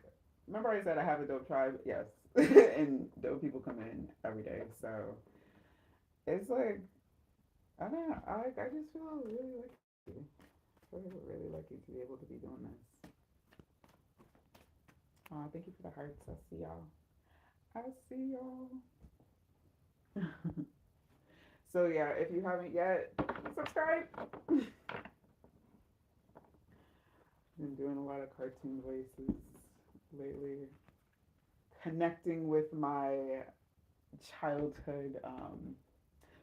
remember I said I have a dope tribe? Yes, and dope people come in every day. So it's like I don't know. I just feel really lucky. I feel really lucky to be able to be doing this. Thank you for the hearts. I see y'all. I see y'all. So yeah, if you haven't yet, subscribe. Been doing a lot of cartoon voices lately, connecting with my childhood.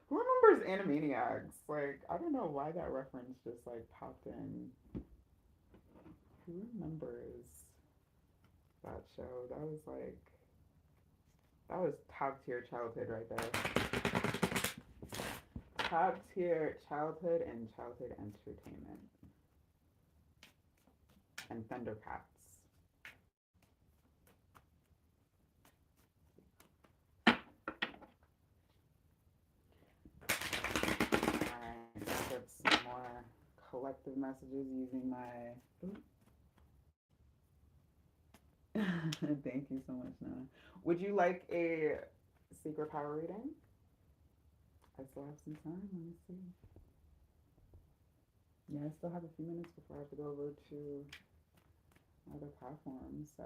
Who remembers Animaniacs? Like, I don't know why that reference just like popped in. Who remembers that show? That was top tier childhood right there. Top tier childhood and childhood entertainment. And Thundercats. Alright, let's get some more collective messages using my. Thank you so much, Nana. Would you like a secret power reading? I still have some time. Let me see. Yeah, I still have a few minutes before I have to go over to other platforms, so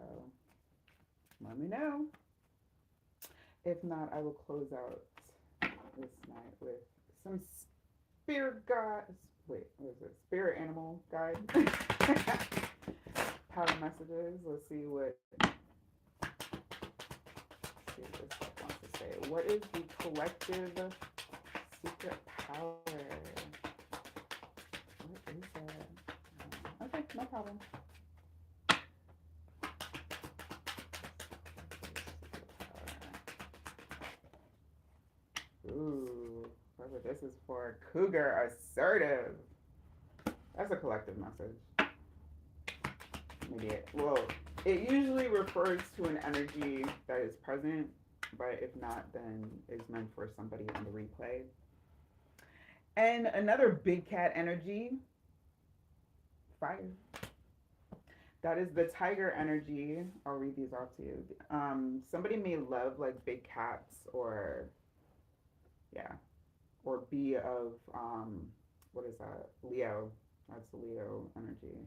let me know. If not, I will close out this night with some spirit guides. Wait, what is it? Spirit animal guide. Power messages. Let's see what this stuff wants to say. What is the collective secret power? What is that? Okay, no problem. Ooh, whatever this is for. Cougar assertive. That's a collective message. Maybe it. Well, It usually refers to an energy that is present, but if not, then is meant for somebody on the replay. And another big cat energy, fire. That is the tiger energy. I'll read these off to you. Somebody may love like big cats or yeah, or be of what is that? Leo. That's Leo energy.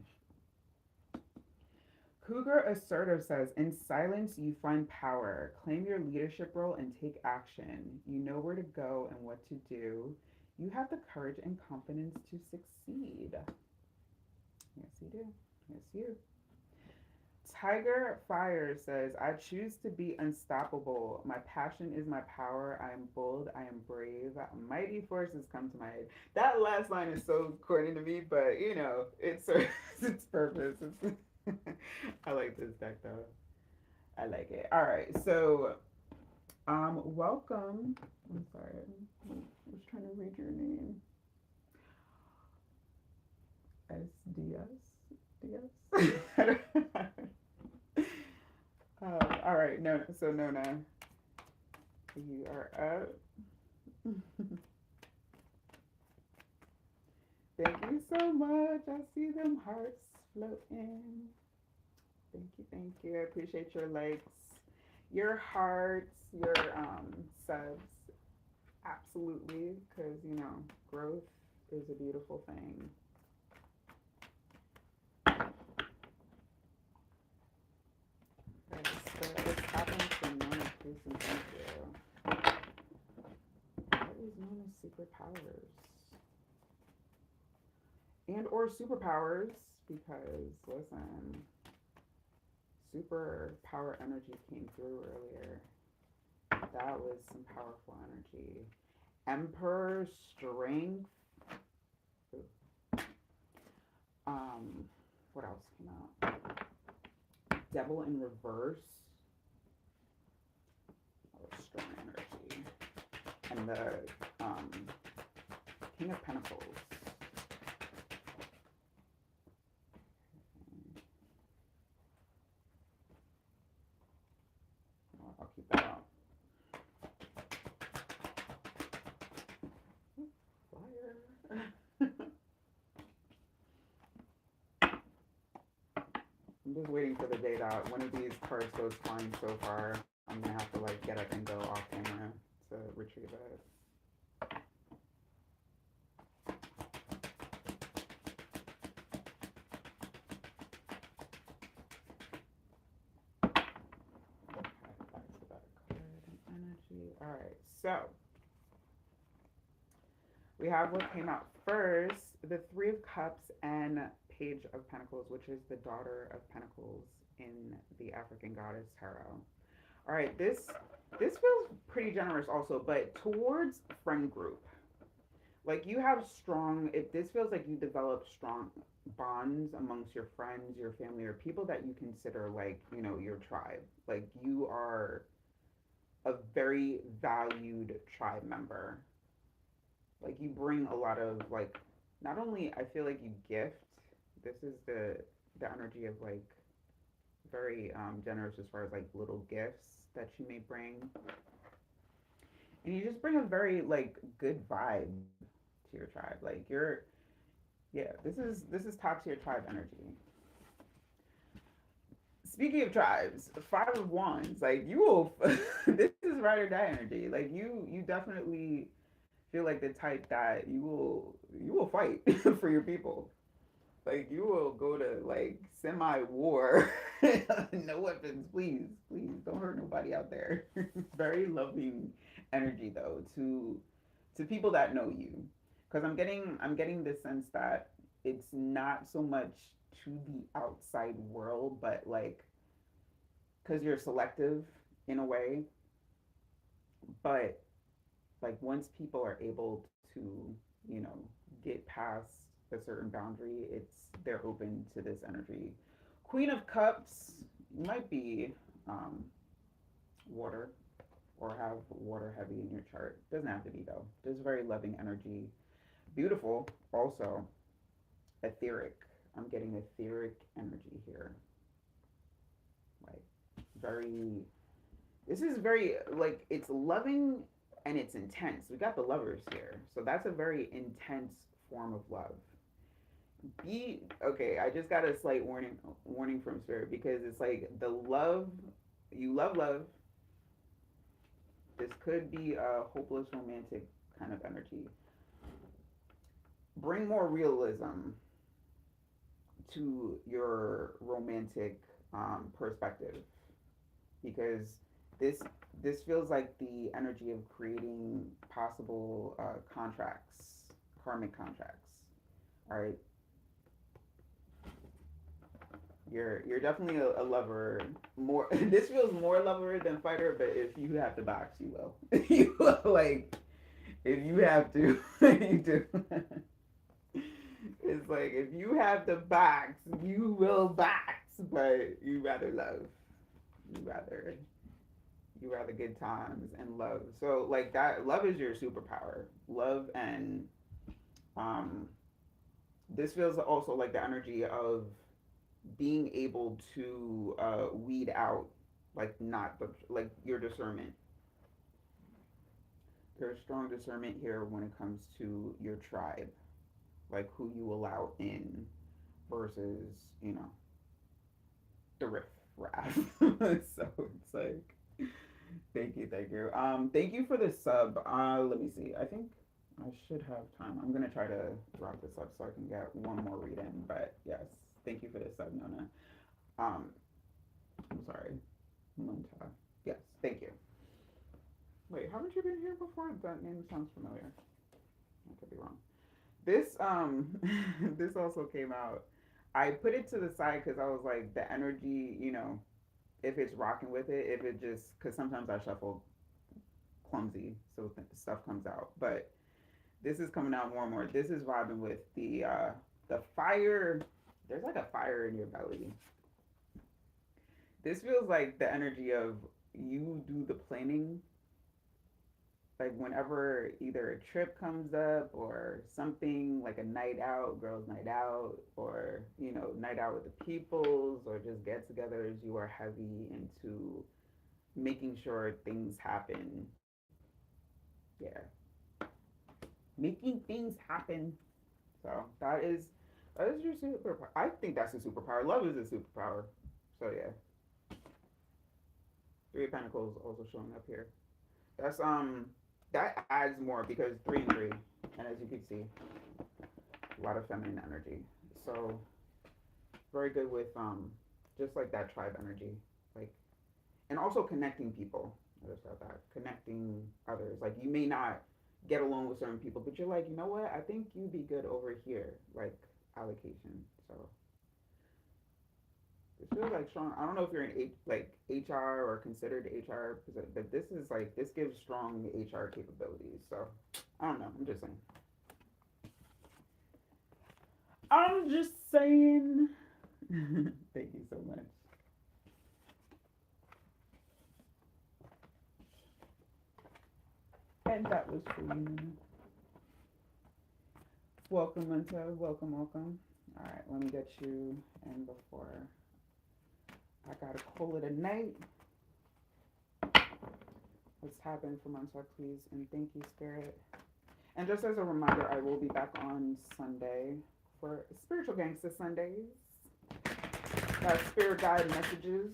Cougar Assertive says, in silence, you find power. Claim your leadership role and take action. You know where to go and what to do. You have the courage and confidence to succeed. Yes, you do. Yes, you. Tiger Fire says, I choose to be unstoppable. My passion is my power. I am bold. I am brave. Mighty forces come to my aid. That last line is so corny to me, but you know, it serves its purpose. I like this deck though. I like it. All right, so welcome. I'm sorry, I was trying to read your name. SDS. All right, no. So Nona, you are up. Thank you so much. I see them hearts floating. Thank you, thank you. I appreciate your likes, your hearts, your subs. Absolutely, because you know, growth is a beautiful thing. Yes, what's happening to Nona? Please and thank you. What is Nona's superpowers? And or superpowers, because listen, superpower energy came through earlier. That was some powerful energy. Emperor strength. Um, what else came out? Devil in reverse. That was strong energy. And the King of Pentacles. I'll keep that out. Fire. I'm just waiting for the day that one of these cards goes flying so far. I'm gonna have to like get up and go off camera to retrieve it. All right, so we have what came out first, the Three of Cups and Page of Pentacles, which is the Daughter of Pentacles in the African Goddess Tarot. All right, this feels pretty generous also, but towards friend group. Like you have strong, if this feels like you develop strong bonds amongst your friends, your family, or people that you consider like, you know, your tribe. Like you are a very valued tribe member. Like you bring a lot of like, not only I feel like you gift, this is the energy of like very generous as far as like little gifts that you may bring, and you just bring a very like good vibe to your tribe. Like you're, yeah, this is top tier tribe energy. Speaking of tribes, Five of Wands, like you will, this is ride or die energy. Like you definitely feel like the type that you will fight for your people. Like you will go to like semi war, no weapons, please don't hurt nobody out there. Very loving energy though to people that know you, because I'm getting this sense that it's not so much to the outside world, but like because you're selective in a way, but like once people are able to, you know, get past a certain boundary, they're open to this energy. Queen of Cups might be um, water or have water heavy in your chart. Doesn't have to be though. Just very loving energy. Beautiful. Also etheric. I'm getting etheric energy here. very, this is very, like, it's loving and it's intense. We got the lovers here. So that's a very intense form of love. Be okay, I just got a slight warning from spirit because it's like the love, you love. This could be a hopeless romantic kind of energy. Bring more realism to your romantic perspective because this this feels like the energy of creating possible contracts, karmic contracts. All right, you're definitely a lover. More this feels more lover than fighter, but if you have to box, you will. You will, like, if you have to, you do. It's like if you have to box, you will box, but you rather love. You rather good times and love. So like that, love is your superpower. Love and um, this feels also like the energy of being able to weed out like not the like your discernment. There's strong discernment here when it comes to your tribe, like who you allow in versus the riff raff. So it's like thank you. Thank you for the sub. Let me see. I think I should have time. I'm gonna try to wrap this up so I can get one more read in. But yes, thank you for the sub, Nona. Um, I'm sorry, Munta. Yes, thank you. Wait, haven't you been here before? That name sounds familiar. I could be wrong. This this also came out. I put it to the side because I was like the energy, if it's rocking with it, if it just because sometimes I shuffle clumsy, so stuff comes out. But this is coming out more and more. This is vibing with the fire. There's like a fire in your belly. This feels like the energy of you do the planning, like whenever either a trip comes up or something like a night out, girls night out, or night out with the peoples or just get-togethers, you are heavy into making sure things happen. Yeah, making things happen. So that is your superpower. I think that's a superpower. Love is a superpower. So yeah, Three of Pentacles also showing up here. That's that adds more because 3 and 3, and as you can see, a lot of feminine energy. So very good with just like that tribe energy, like, and also connecting people. I just said that connecting others. Like you may not get along with certain people, but you're like, you know what? I think you'd be good over here. Like allocation. So it feels like strong. I don't know if you're in like HR or considered HR, but this is like this gives strong HR capabilities. So I don't know. I'm just saying. I'm just saying. Thank you so much. And that was for you. Welcome, Linta. Welcome, welcome. All right, let me get you in before I gotta call it a night. Let's happen for Montauk, please, and thank you, Spirit. And just as a reminder, I will be back on Sunday for Spiritual Gangsta Sundays. That's Spirit Guide messages.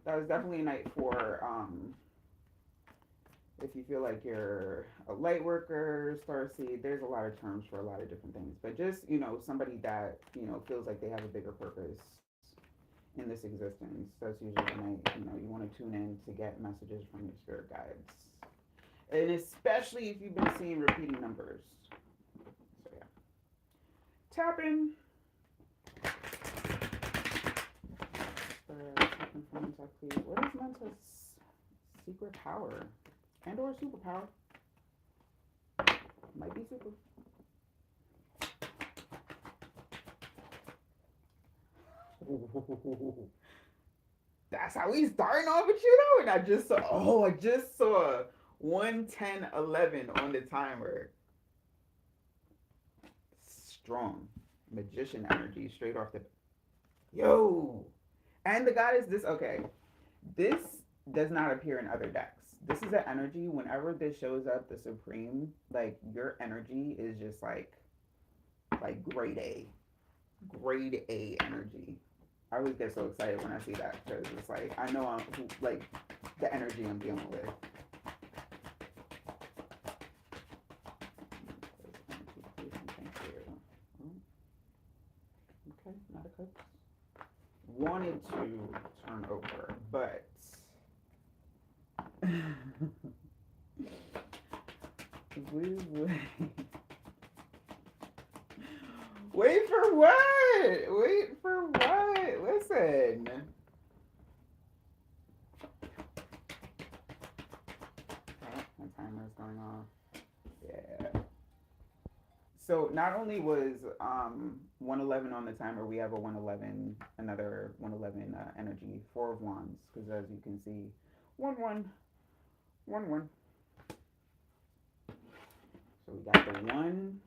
That was definitely a night for if you feel like you're a light worker, starseed. There's a lot of terms for a lot of different things, but just somebody that feels like they have a bigger purpose in this existence. That's usually the night you want to tune in to get messages from your spirit guides, and especially if you've been seeing repeating numbers. So yeah, tapping. Tapping for Mental, please. What is Mental's secret power and or superpower? Might be super. That's how we starting off with you though. And I just saw 1:10:11 on the timer. Strong magician energy straight off the yo. And the goddess, this, okay, this does not appear in other decks. This is an energy. Whenever this shows up, the Supreme, like your energy is just like grade A energy. I always get so excited when I see that because it's like I know I'm like the energy I'm dealing with. Thank you. Okay, not a cook. Wanted to turn over, but we would wait for what? Wait for what? Listen. Oh, my timer's going off. Yeah. So not only was 111 on the timer, we have a 111, another 111 energy, four of wands, because as you can see, 1 1 1 1. So we got the one,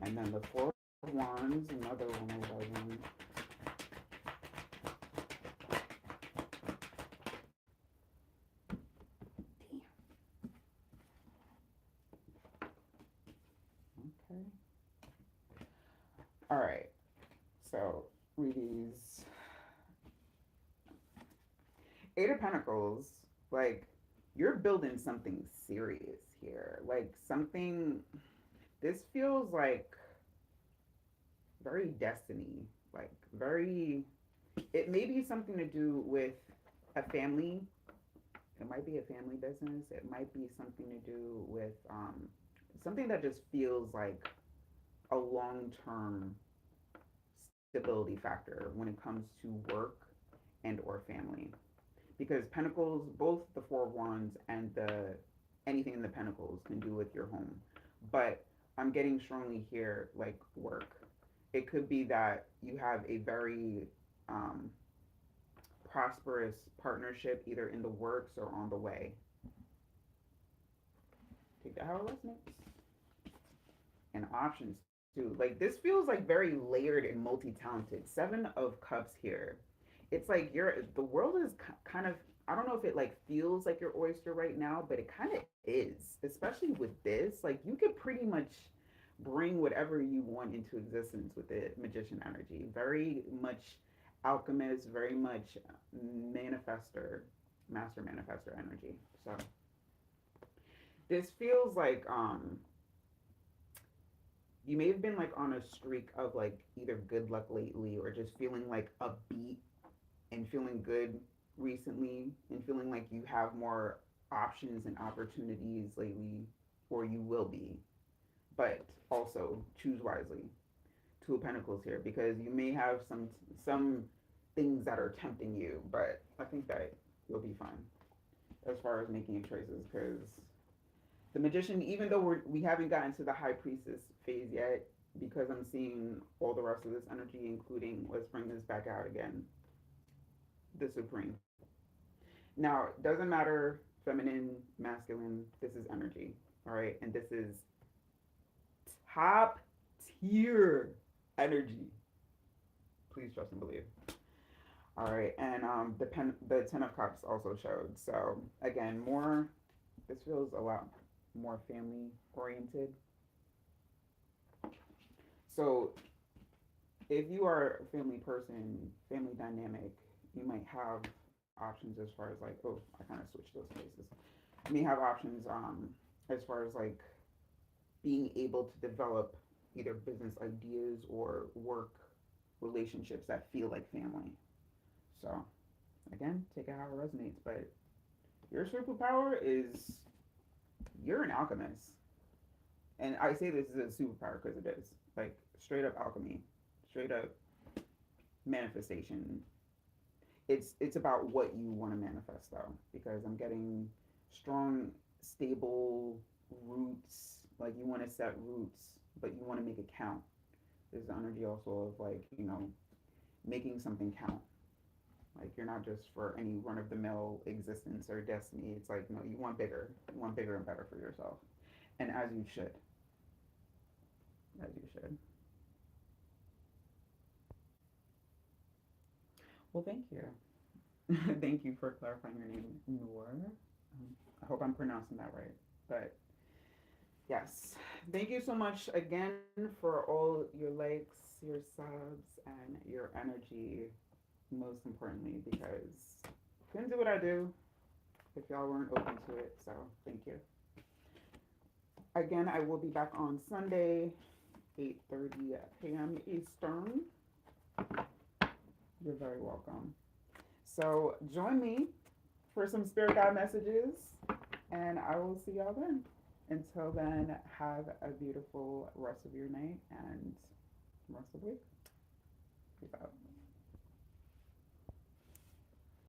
and then the four of wands, another 111. Okay. All right. So read these. Eight of Pentacles, like you're building something serious here. Like something, this feels like very destiny, like very, it may be something to do with a family. It might be a family business. It might be something to do with something that just feels like a long term stability factor when it comes to work and or family. Because pentacles, both the four of wands and the anything in the pentacles can do with your home, but I'm getting strongly here like work. It could be that you have a very um, prosperous partnership either in the works or on the way. Take that how it resonates. And options too. Like this feels like very layered and multi-talented. Seven of cups here. It's like you're the world is kind of, I don't know if it like feels like your oyster right now, but it kind of is. Especially with this, like you could pretty much bring whatever you want into existence with the magician energy. Very much alchemist, very much manifester, master manifester energy. So this feels like you may have been like on a streak of like either good luck lately or just feeling like upbeat and feeling good recently and feeling like you have more options and opportunities lately, or you will be. But also choose wisely. Two of Pentacles here because you may have some things that are tempting you, but I think that you'll be fine as far as making choices because the magician, even though we haven't gotten to the high priestess phase yet, because I'm seeing all the rest of this energy, including let's bring this back out again, the supreme. Now, it doesn't matter feminine, masculine. This is energy, all right, and this is top tier energy. Please trust and believe. All right, and the Ten of Cups also showed. So again, more. This feels a lot more family oriented. So if you are a family person, family dynamic, you might have options as far as like, oh, I kind of switched those places. You may have options as far as like being able to develop either business ideas or work relationships that feel like family. So again, take it how it resonates. But your superpower is you're an alchemist, and I say this is a superpower because it is like straight up alchemy, straight up manifestation. It's about what you want to manifest though, because I'm getting strong, stable roots. Like you want to set roots, but you want to make it count. There's the energy also of like making something count. Like you're not just for any run of the mill existence or destiny. It's like no, you want bigger. You want bigger and better for yourself, and as you should, as you should. Well, thank you. Thank you for clarifying your name, Noor. I hope I'm pronouncing that right. But yes, thank you so much again for all your likes, your subs, and your energy, most importantly, because I couldn't do what I do if y'all weren't open to it. So thank you. Again, I will be back on Sunday, 8:30 p.m. Eastern. You're very welcome. So join me for some spirit guide messages, and I will see y'all then. Until then, have a beautiful rest of your night and rest of the week. Peace out.